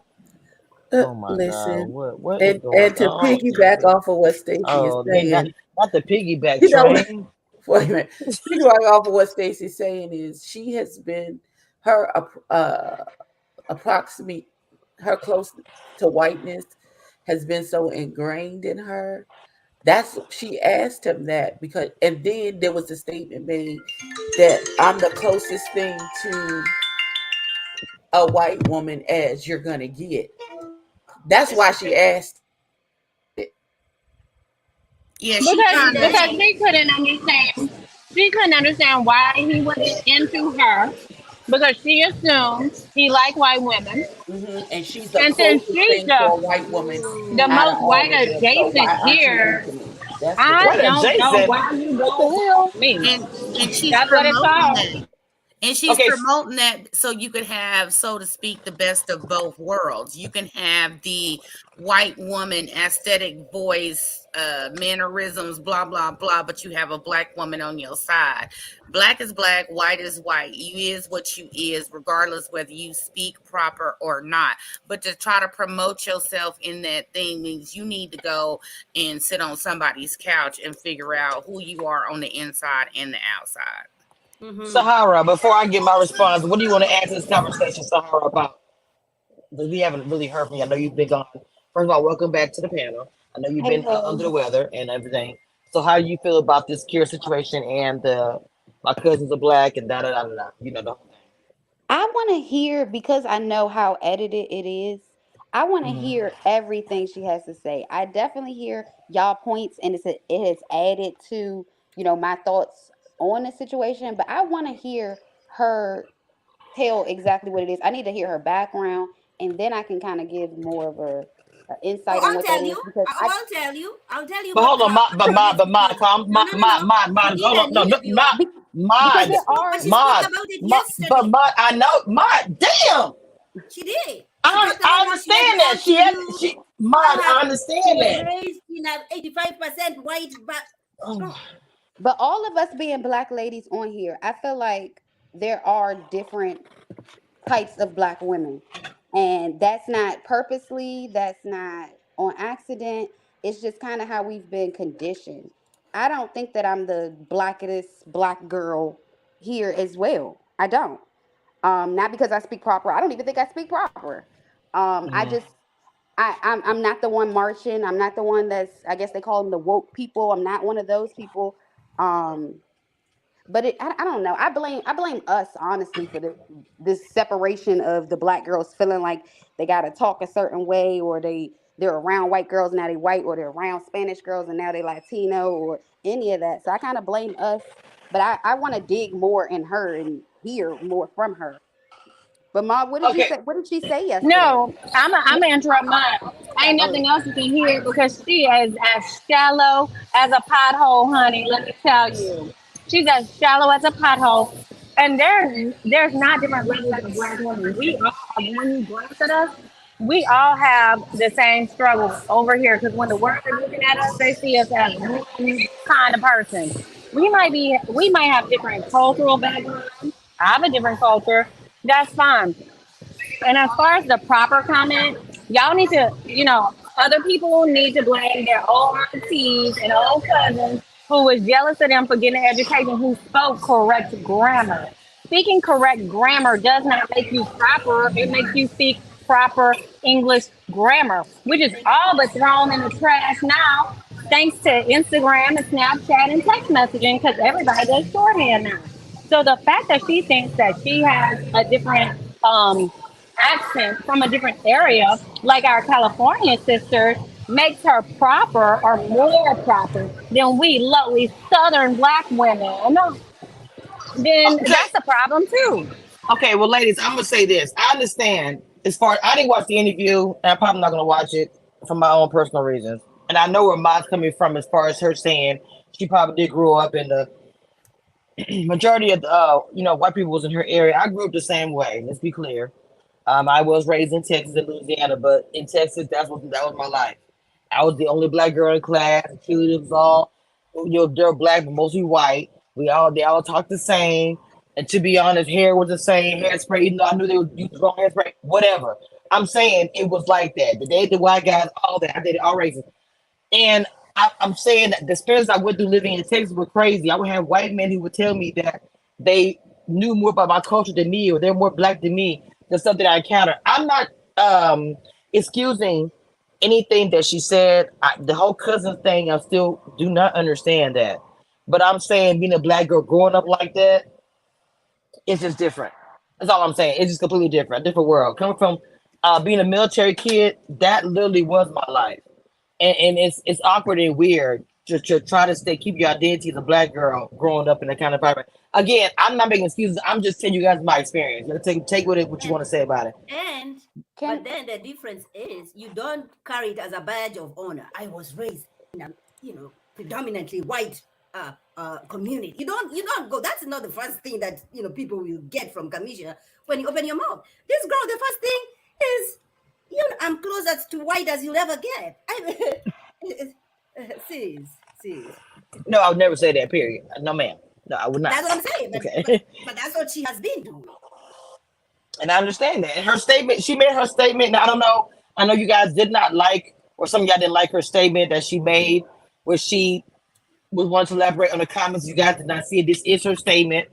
Oh my Listen, God! What and, is going and to on? piggyback off of what Stacey is saying, not the piggyback train. Wait a minute. Piggyback off of what Stacey's saying is she has been her her close to whiteness has been so ingrained in her. She asked him that because, and then there was a statement made that I'm the closest thing to a white woman as you're gonna get. That's why she asked it. Yeah, because she couldn't understand. She couldn't understand why he wasn't into her, because she assumed he liked white women. Mm-hmm. And she's the closest thing to a white woman. The most white adjacent here. I don't know why you don't me. And she's That's what it's called. that. And she's promoting that so you could have, so to speak, the best of both worlds. You can have the white woman aesthetic voice, mannerisms, blah, blah, blah, but you have a black woman on your side. Black is black, white is white. You is what you is, regardless whether you speak proper or not. But to try to promote yourself in that thing means you need to go and sit on somebody's couch and figure out who you are on the inside and the outside. Mm-hmm. Sahara, before I get my response, what do you want to add to this conversation, Sahara, about? Because we haven't really heard from you. I know you've been gone. First of all, welcome back to the panel. I know you've Hey, been under the hey. weather and everything. So how do you feel about this Keira situation and the my cousins are black and da da da da da? You know the whole I want to hear because I know how edited it is. I want to thing. hear everything she has to say. I definitely hear y'all points, and it has added to my thoughts on the situation. But I want to hear her tell exactly what it is. I need to hear her background, and then I can kind of give more of a Oh, insight on I'll what that tell is you. because I I'll tell you. I'll tell you But what hold on, how how it is because no no no no. She did hold on, an no, no, interview. because mod, She there spoke, but are she spoke mod, about it mod, but yesterday. mod, I know, mod, damn, She did. She talked I about how she had understand that gone to you, she, mod, how I she understand was that. raised in an 85% white Oh. oh, but all of us being black ladies on here, I feel like there are different types of black women. And that's not purposely, that's not on accident. It's just kind of how we've been conditioned. I don't think that I'm the blackest black girl here as well. I don't. Not because I speak proper. I don't even think I speak proper. I Mhm. just I'm not the one marching. I'm not the one that's I guess they call them the woke people. I'm not one of those people. Um, but I don't know. I blame us honestly for this separation of the black girls feeling like they gotta talk a certain way, or they're around white girls now they white, or they're around Spanish girls and now they Latino, or any of that. So I kind of blame us. But I want to dig more in her and hear more from her. But Ma, what did you Okay, say? What did she say yesterday? No, I'm gonna interrupt mine. Ain't Go nothing else you can hear because she is as shallow as a pothole, honey. Let me tell you, she's as shallow as a pothole. And there's not different levels of black women. We all, when you glance at us, we all have the same struggle over here. Because when the world is looking at us, they see us as one kind of person. We might have different cultural backgrounds. I have a different culture. That's fine. And as far as the proper comment, y'all need to, other people need to blame their old aunties and old cousins who was jealous of them for getting an education who spoke correct grammar. Speaking correct grammar does not make you proper, it makes you speak proper English grammar, which is all but thrown in the trash now, thanks to Instagram and Snapchat and text messaging, because everybody does shorthand now. So the fact that she thinks that she has a different accent from a different area, like our California sisters, makes her proper or more proper than we lowly Southern black women, then okay, that's a problem too. okay. Well, ladies, I'm gonna say this. I understand as far I didn't watch the interview, and I'm probably not gonna watch it for my own personal reasons. And I know where Mod's coming from as far as her saying she probably did grow up in the majority of the white people was in her area. I grew up the same way. Let's be clear. I was raised in Texas and Louisiana, but in Texas, that was my life. I was the only black girl in class. The cheerleaders was all, they're black, but mostly white. They all talked the same. And to be honest, hair was the same, hairspray, even though I knew they would use the wrong hairspray, whatever. I'm saying it was like that. The day the white guys, all that, I did it all races. And I'm saying that the experience I went through living in Texas was crazy. I would have white men who would tell me that they knew more about my culture than me, or they're more black than me, than something I encountered. I'm not excusing anything that she said. The whole cousin thing, I still do not understand that. But I'm saying being a black girl growing up like that, it's just different. That's all I'm saying. It's just completely different, a different world. Coming from being a military kid, that literally was my life, and it's awkward and weird to try to keep your identity as a black girl growing up in that kind of environment. Again, I'm not making excuses. I'm just telling you guys my experience. Take with it what you want to say about it. and but then the difference is you don't carry it as a badge of honor. I was raised in a predominantly white community. You don't go. That's not the first thing that people will get from Kamisha when you open your mouth. This girl, the first thing is I'm closer to white as you'll ever get. Sis. No, I would never say that. Period. No, ma'am. No, I would not. That's what I'm saying. Okay. But that's what she has been doing. And I understand that. And her statement, she made her statement. Now, I don't know. I know you guys did not like, or some of y'all didn't like her statement that she made, where she was wanting to elaborate on the comments. You guys did not see it. This is her statement.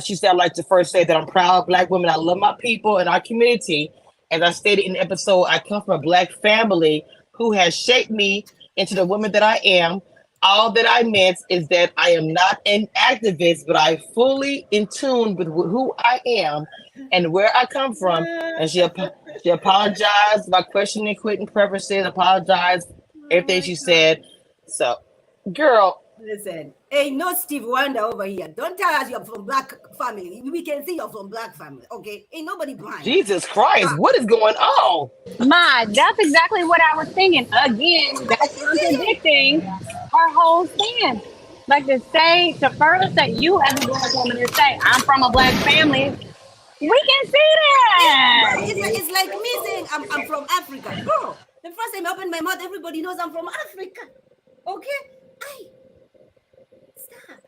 She said, I'd like to first say that I'm proud of black women. I love my people and our community. As I stated in the episode, I come from a black family who has shaped me into the woman that I am. All that I meant is that I am not an activist, but I fully in tune with who I am and where I come from. And she apologized by questioning quitting preferences, apologized everything she said. So, girl, Listen, ain't no Steve Wonder over here. Don't tell us you're from black family. We can see you're from black family, okay? Ain't nobody blind. Jesus Christ, what is going on? My, that's exactly what I was thinking. Again, that's contradicting her whole stance. Like to further say you as a black woman and say I'm from a black family, we can see Yeah, that. bro, it's like me saying I'm from Africa. Bro, the first time I open my mouth, everybody knows I'm from Africa. Okay? I stop.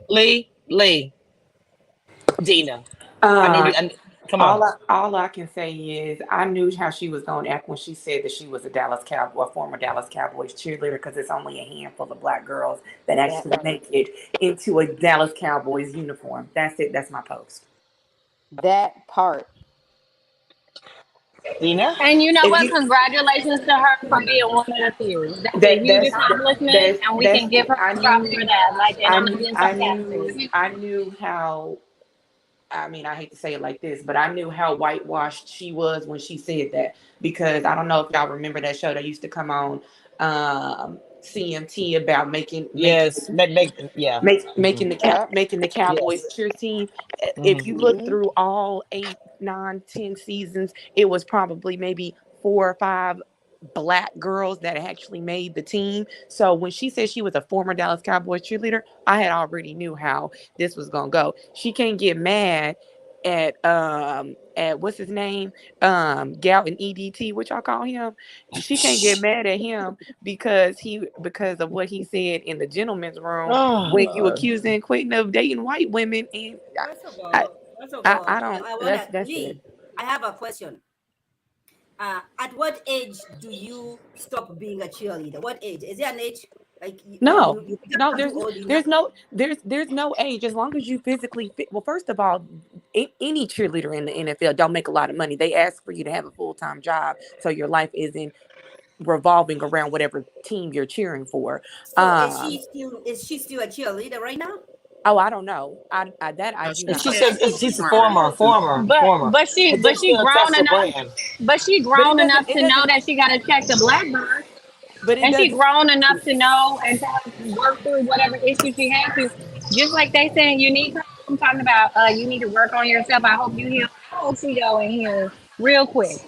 Lee, Dina. Uh, Come on. all I can say is I knew how she was going to act when she said that she was a former Dallas Cowboys cheerleader, because it's only a handful of black girls that actually make it into a Dallas Cowboys uniform. That's it. That's my post. That part. Dina? And you know If what? you Congratulations to her for being one of the few. That's a that huge accomplishment, and we that's can give her I props for knew that. Like, and I I'm not knew being I knew sarcastic. I knew how, I mean, I hate to say it like this, but I knew how whitewashed she was when she said that, because I don't know if y'all remember that show that used to come on CMT about Yes, yeah. making Yep. making the Cowboys Yes. cheer team. If you look Mhm. through all 8, 9, 10 seasons, it was probably maybe 4 or 5 black girls that actually made the team. So when she said she was a former Dallas Cowboys cheerleader, I had already knew how this was gonna go. She can't get mad at what's his name, Galton EDT, which I call him. She can't get mad at him because of what he said in the gentleman's room Oh when you Lord. accusing Quentin of dating white women. And First of I all, first of I, all, I don't. I wanna That's it. Lee. I have a question. At what age do you stop being a cheerleader? What age? Is there an age? Like No, you no, become too old enough? there's no age, as long as you physically fit. Well, first of all, any cheerleader in the NFL don't make a lot of money. They ask for you to have a full-time job, so your life isn't revolving around whatever team you're cheering for. So Um, is she still a cheerleader right now? oh, I don't know. I No, do And not she she's know. said just she's a former. But former. but she But they're but she still grown attached to the enough. brand. But she But it grown doesn't. enough It to know doesn't. that she got to check the blackboard. But it And she doesn't. grown enough to know and to work through whatever issue she has to. Just like they saying you need to, I'm talking about you need to work on yourself. I hope you heal. I hope she go in here real quick.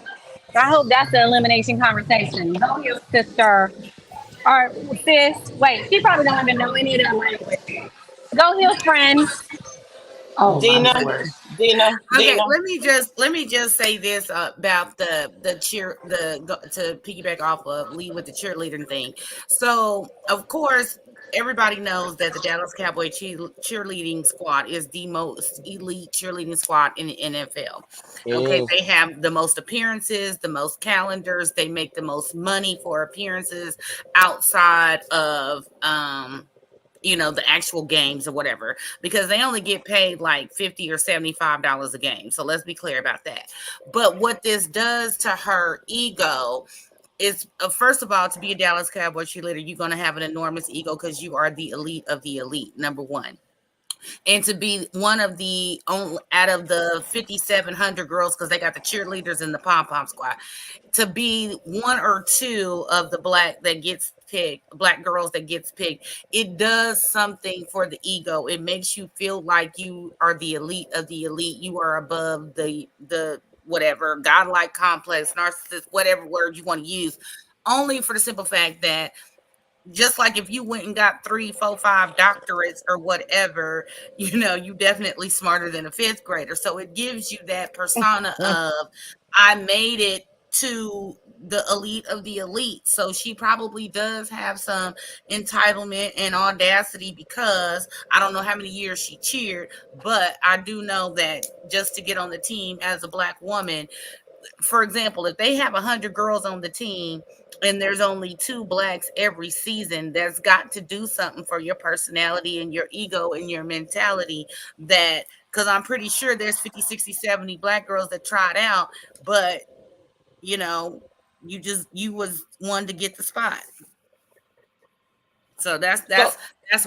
I hope that's the elimination conversation. Go heal, sister. Or sis. Wait, she probably don't even know any of that language. Go heal, friend. Oh my Dina, lord. Okay, Dina. let me just say this about the cheer to piggyback off of Lee with the cheerleading thing. So of course everybody knows that the Dallas Cowboy cheerleading squad is the most elite cheerleading squad in the NFL. It Okay, is. they have the most appearances, the most calendars, they make the most money for appearances outside of the actual games or whatever, because they only get paid like $50 or $75 a game. So let's be clear about that. But what this does to her ego is, first of all, to be a Dallas Cowboy cheerleader, you're going to have an enormous ego because you are the elite of the elite, number one. And to be one of the only out of the 5,700 girls, because they got the cheerleaders and the pom pom squad, to be one or two of the black girls that gets picked, it does something for the ego. It makes you feel like you are the elite of the elite. You are above the whatever godlike complex, narcissist, whatever word you want to use. Only for the simple fact that just like if you went and got 3, 4, 5 doctorates or whatever, you definitely smarter than a fifth grader. So it gives you that persona of I made it to the elite of the elite. So she probably does have some entitlement and audacity, because I don't know how many years she cheered, but I do know that just to get on the team as a black woman, for example, if they have 100 girls on the team and there's only 2 blacks every season, that's got to do something for your personality and your ego and your mentality. That, because I'm pretty sure there's 50, 60, 70 black girls that tried out, but you know You was one to get the spot. So that's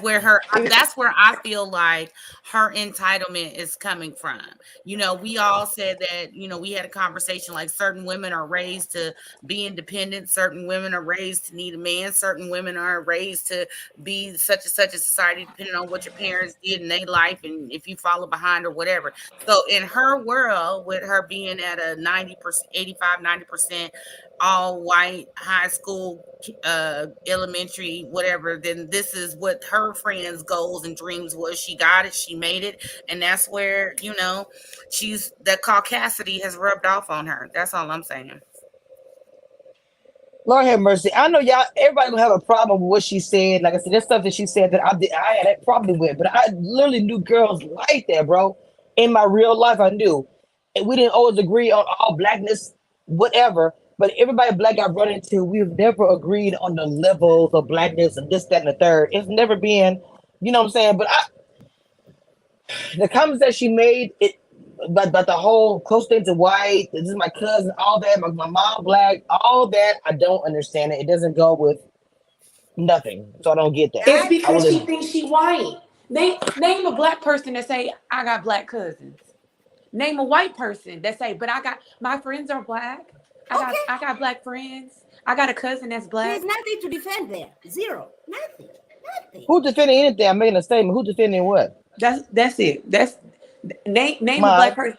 where that's where I feel like her entitlement is coming from. We all said that, we had a conversation like certain women are raised to be independent, certain women are raised to need a man, certain women are raised to be such and such a society, depending on what your parents did in their life and if you follow behind or whatever. So in her world, with her being at a 90%, 85, 90% all white high school, elementary, whatever, then this is what her friends' goals and dreams was. She got it, she made it, and that's where she's that caucasity has rubbed off on her. That's all I'm saying. Lord have mercy. I know y'all, everybody gonna have a problem with what she said. Like I said, there's stuff that she said that I had a problem with, but I literally knew girls like that, bro. In my real life, I knew. And we didn't always agree on all blackness, whatever. But everybody black I've run into, we've never agreed on the levels of blackness and this, that, and the third. It's never been, you know what I'm saying? But the comments that she made, but the whole close things to white, this is my cousin, all that, my mom black, all that, I don't understand it. It doesn't go with nothing. So I don't get that. It's because she thinks she white. Name a black person that say, I got black cousins. Name a white person that say, but my friends are black. I got black friends. I got a cousin that's black. There's nothing to defend there. Zero. Nothing. Who's defending anything? I'm making a statement. Who's defending what? That's it. Name a black person.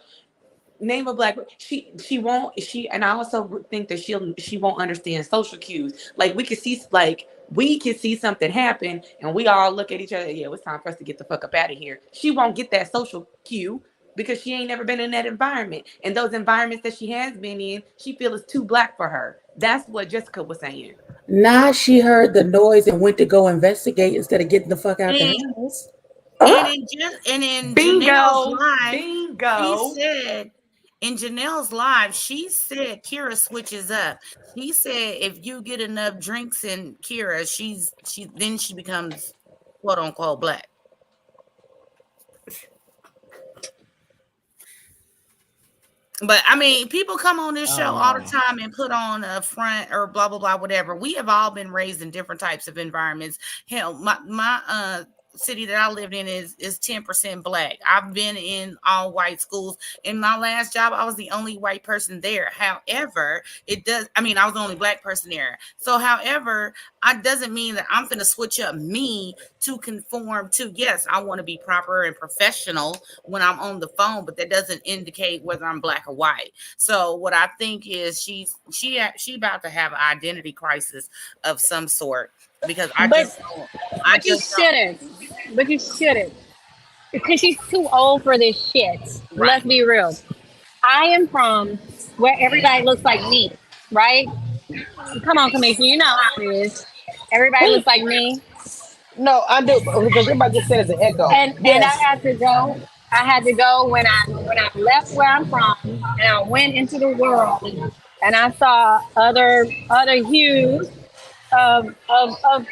Name a black. She won't. And I also think that she won't understand social cues. Like we can see something happen, and we all look at each other. Yeah, it's time for us to get the fuck up out of here. She won't get that social cue because she ain't never been in that environment. And those environments that she has been in, she feels is too black for her. That's what Jessica was saying. Nah, she heard the noise and went to go investigate instead of getting the fuck out the house. And in Janelle's live, Bingo. She said, in Janelle's live, she said Keira switches up. He said if you get enough drinks in Keira, then she becomes quote unquote black. But I mean, people come on this show all the time and put on a front or blah, blah, blah, whatever. We have all been raised in different types of environments. Hell, my city that I lived in is 10% black. I've been in all white schools. In my last job, I was the only white person there. However, I was the only black person there. So however, it doesn't mean that I'm going to switch up me to conform to, yes, I want to be proper and professional when I'm on the phone, but that doesn't indicate whether I'm black or white. So what I think is she about to have an identity crisis of some sort. Because you shouldn't. But you shouldn't. Because she's too old for this shit. Right. Let's be real. I am from where everybody looks like me, right? Come on, Kamisha, you know how it is. Everybody looks like me. No, I do, because everybody just said it's an echo. And I had to go. I had to go when I left where I'm from, and I went into the world, and I saw other hues of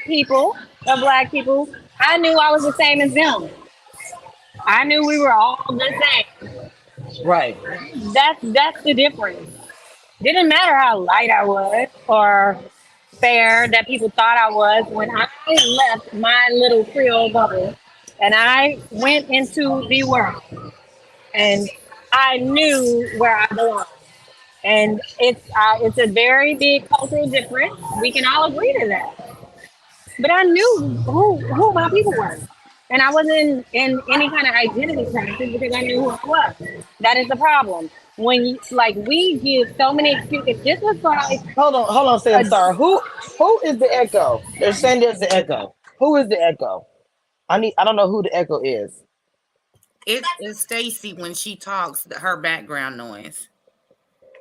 people, of black people. I knew I was the same as them. I knew we were all the same. Right. That's the difference. Didn't matter how light I was or fair that people thought I was. When I left my little Creole bubble and I went into the world, and I knew where I belonged. And it's a very big cultural difference. We can all agree to that. But I knew who my people were. And I wasn't in any kind of identity crisis because I knew who I was. That is the problem. When we give so many excuses. This was like hold on, say I'm sorry. Who is the echo? They're saying there's the echo. Who is the echo? I don't know who the echo is. It's Stacy when she talks, her background noise.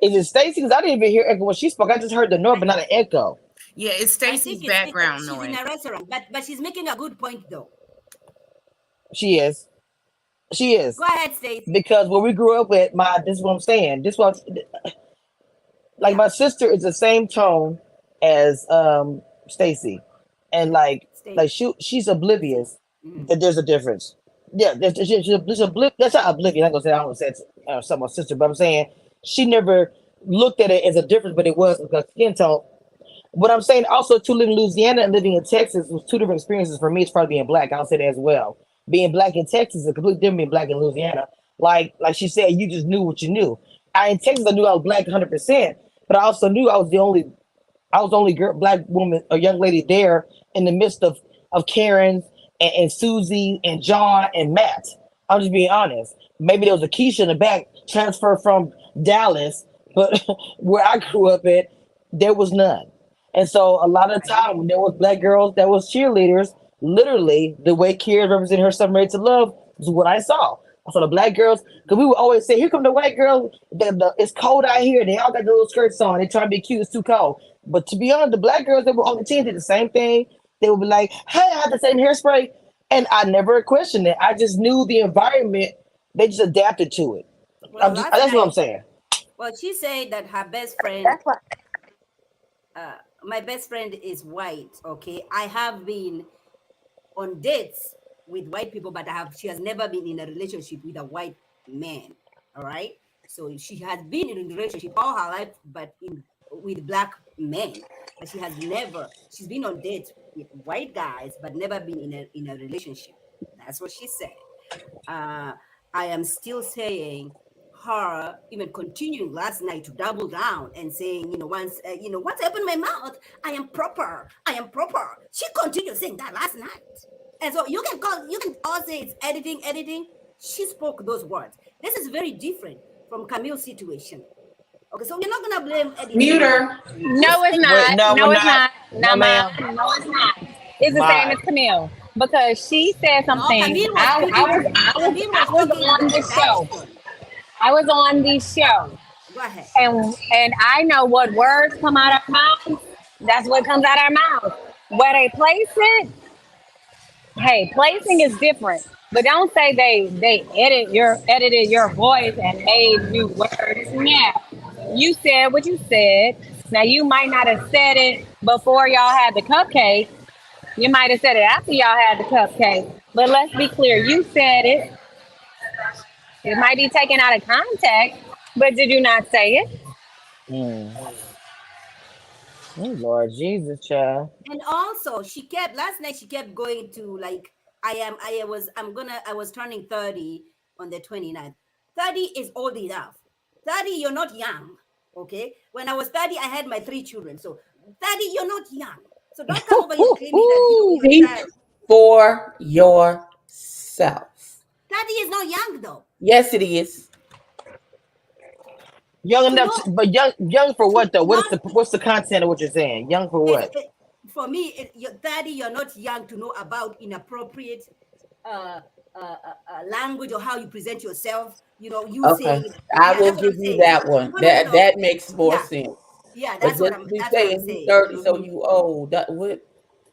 Is it Stacy? Because I didn't even hear echo when she spoke. I just heard the noise, but not an echo. Yeah, it's Stacy's background noise. She's in a restaurant, but she's making a good point though. She is. Go ahead, Stacy. Because when we grew up with this is what I'm saying. My sister is the same tone as Stacy, and she's oblivious that there's a difference. Yeah, she's oblivious. That's not oblivious. I'm gonna say I don't say it's my sister, but I'm saying she never looked at it as a difference, but it was because skin tone. What I'm saying also too, living in Louisiana and living in Texas was two different experiences for me as far as being black. I'll say that as well. Being black in Texas is completely different being black in Louisiana. Like she said, you just knew what you knew. I in Texas I knew I was black 100%, but I also knew I was the only girl, black woman, a young lady there in the midst of Karen's and Susie and John and Matt. I'm just being honest. Maybe there was a Keisha in the back transferred from Dallas, but where I grew up at, there was none. And so a lot of the time when there was black girls that was cheerleaders, literally the way Kira represented her Submarine to Love was what I saw. I saw the black girls, because we would always say, here come the white girls, it's cold out here, they all got the little skirts on, they trying to be cute, it's too cold. But to be honest, the black girls that were on the team did the same thing. They would be like, hey, I have the same hairspray. And I never questioned it. I just knew the environment, they just adapted to it. Well, That's what I'm saying. Well, she said that her best friend, That's what. my best friend is white. Okay, I have been on dates with white people, but she has never been in a relationship with a white man. All right, so she has been in a relationship all her life, but with black men. But she's been on dates with white guys, but never been in a relationship. That's what she said. I am still saying her even continuing last night to double down and saying, once I open my mouth, I am proper. She continued saying that last night. And so you can all say it's editing. She spoke those words. This is very different from Camille's situation. Okay, so we're not gonna blame editing. Mute her. No, it's not. No, it's not. No, ma'am. No, it's not. It's the same as Camille because she said something. I was on the show. I was on the show. Go ahead. And I know what words come out of our mouths. That's what comes out of our mouths. Where they place it, hey, placing is different. But don't say they edited your voice and made new words. Yeah. You said what you said. Now you might not have said it before y'all had the cupcake. You might have said it after y'all had the cupcake. But let's be clear, you said it. It might be taken out of context, but did you not say it? Oh Lord Jesus, child. And also last night she kept going to like I was turning 30 on the 29th. 30 is old enough. 30, you're not young. Okay. When I was 30, I had my 3 children. So 30, you're not young. So don't come over here claiming that Speak for yourself. 30 is not young though. Yes, it is. Young enough, but young for what though? What's the content of what you're saying? Young for what? For me, you're 30. You're not young to know about inappropriate language or how you present yourself. Okay, I will give you that one. That makes more sense. Yeah, that's what I'm saying. You 30, so you old. What?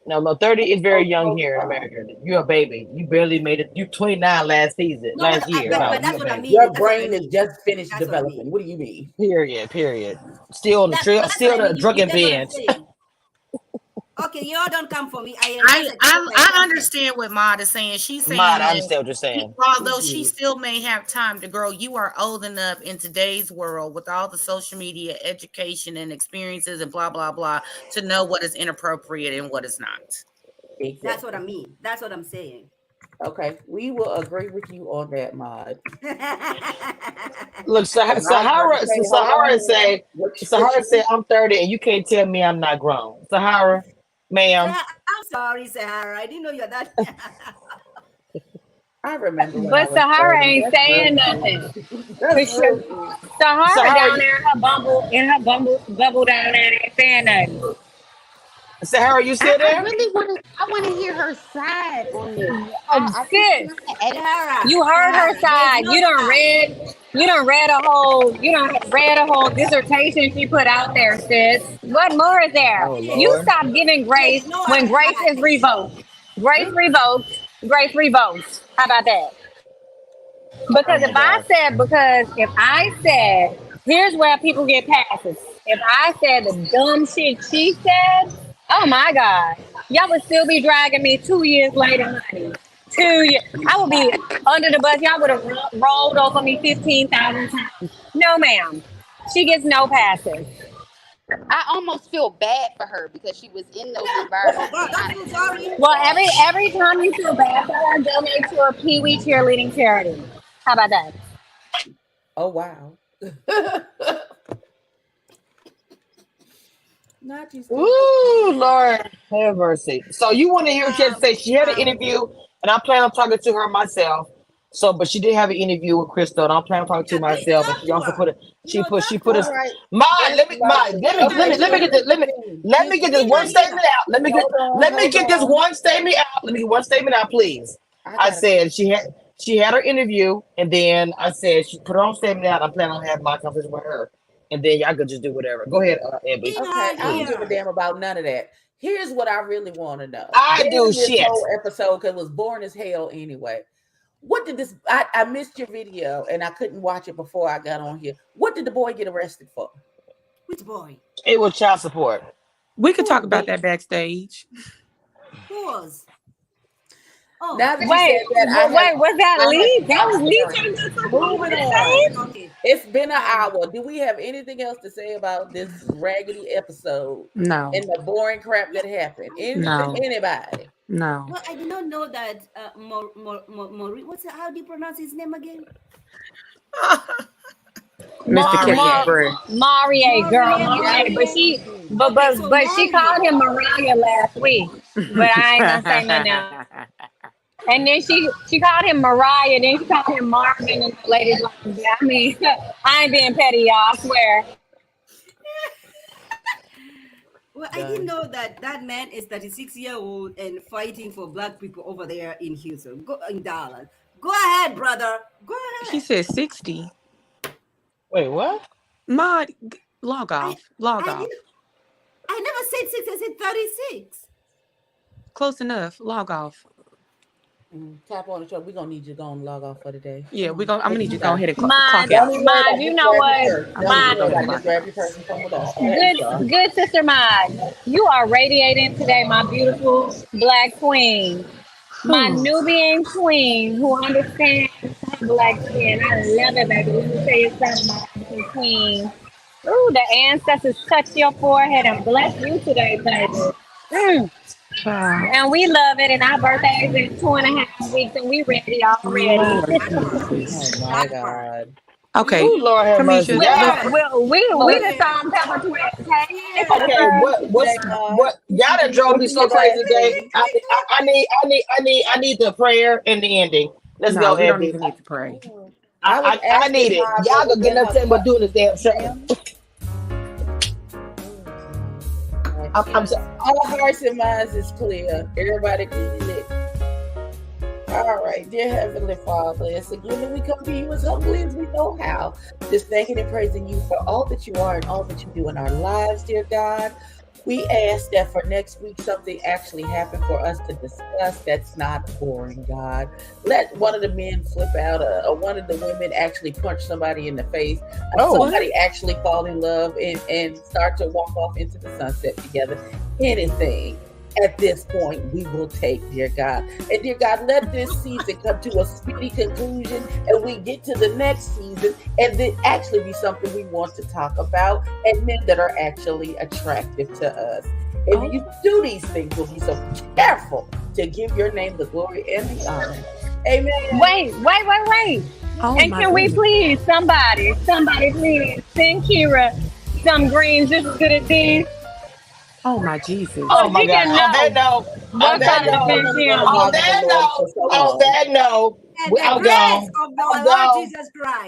No, 30 is very young here in America. You're a baby. You barely made it. You 29 last year. But that's what I mean. Your brain is just finished developing. What do you mean? Period. Still on the trail. Still on the drunken bench. Okay, y'all don't come for me. I understand what Maud is saying. She's saying I understand what you're saying. Although she still may have time to grow, you are old enough in today's world with all the social media education and experiences and blah, blah, blah, to know what is inappropriate and what is not. Exactly. That's what I mean. That's what I'm saying. Okay, we will agree with you on that, Maud. Look, Sahara say I'm 30 and you can't tell me I'm not grown. Sahara, ma'am. I'm sorry, Sahara. I didn't know you're that. I remember. But Sahara ain't saying nothing. Sahara down there in her bubble down there ain't saying nothing. Sahara, you still there? I want to hear her side on this. You heard her side. You done read a whole dissertation she put out there, sis. What more is there? You stop giving grace when grace is revoked. Grace revoked. Grace revoked. How about that? Because if I said, here's where people get passes. If I said the dumb shit she said, oh my God, y'all would still be dragging me 2 years later, honey. 2 years. I would be under the bus. Y'all would have rolled over me 15,000 times. No, ma'am. She gets no passes. I almost feel bad for her because she was in those Oh environments. God, And don't feel sorry. Well, every time you feel bad for her, donate to a Pee Wee cheerleading charity. How about that? Oh wow. Not you stupid. Ooh, Lord have mercy. So you want to hear what she had to say? She had an interview, and I plan on talking to her myself. So, but she did have an interview with Crystal, and I'm planning on talking to Please myself. And talk she to also her. put it. You know, She talk to put All us. her. right. Ma, That's lovely. Okay, let me so get this. here's the Let me thing. get this one Keira. statement out. Hold on. One statement out. Let me get one statement out, please. I I gotta said she had her interview, and then I said she put her own statement out. I'm planning on having my conversation with her, and then y'all could just do whatever. Go ahead, Abby. In Okay, her I don't give a ear. damn about none of that. Here's what I really want to know. I do Damn this shit. whole episode because it was boring as hell anyway. What did this? I missed your video and I couldn't watch it before I got on here. What did the boy get arrested for? Which boy? It was child support. We could talk Who? about that backstage. Who was? Oh, Now that you Wait, said that, wait, was that I have Lee? That was Lee transparency. turned up Moving on on. stage? It's been an hour. Do we have anything else to say about this raggedy episode No. and the boring crap that happened? No. Anybody? No. well, I did not know that. How do you pronounce his name again? Mr. Kevin Bray. Marie, girl, Marie, but Marie. she called him Mariah last week. But I ain't gonna say nothing else. And then she called him Mariah, then she called him Marvin, and the ladies like, yeah, I mean, I ain't being petty, y'all. I swear. Well, I didn't know that man is 36-year-old and fighting for black people over there in Houston, in Dallas. Go ahead, brother. Go ahead. She said 60. Wait, what? Mod, log off. Log off. I never said 6. I said 36. Close enough. Log off. Tap on the show. We're gonna need you to go and log off for the day. Yeah, I'm gonna need you to go ahead and clock Mind, out. you know what? Just grab your purse and come with us. Good sister Mind. You are radiating today, my beautiful black queen. My Nubian queen who understands her black skin. I love it, baby. Let me tell you something, my African queen. Ooh, the ancestors touch your forehead and bless you today, baby. And we love it. And our birthday is in 2.5 weeks, and we ready already. Oh my God. Okay. Ooh, Lord have mercy. We the salt and pepper twins. Hey, Okay, what? Y'all done drove me so crazy today. I need the prayer and the ending. Let's go, You don't Abby. even need to pray. I need it. Y'all gonna get nothing but doing this damn show. I'm sorry. All hearts and minds is clear. Everybody good. All right, dear Heavenly Father, it's again that we come to you as humbly as we know how. Just thanking and praising you for all that you are and all that you do in our lives, dear God. We ask that for next week something actually happen for us to discuss that's not boring, God. Let one of the men flip out, or one of the women actually punch somebody in the face, somebody actually fall in love and start to walk off into the sunset together. Anything at this point we will take, dear God. And dear God, let this season come to a speedy conclusion and we get to the next season and then actually be something we want to talk about and men that are actually attractive to us. And you do these things, we'll be so careful to give your name the glory and the honor. Amen. Wait. And can we please, somebody please send Keira some greens just as good as these? Oh my Jesus. Oh my God. On that note, I'm gone. And the grace of the Lord Jesus Christ.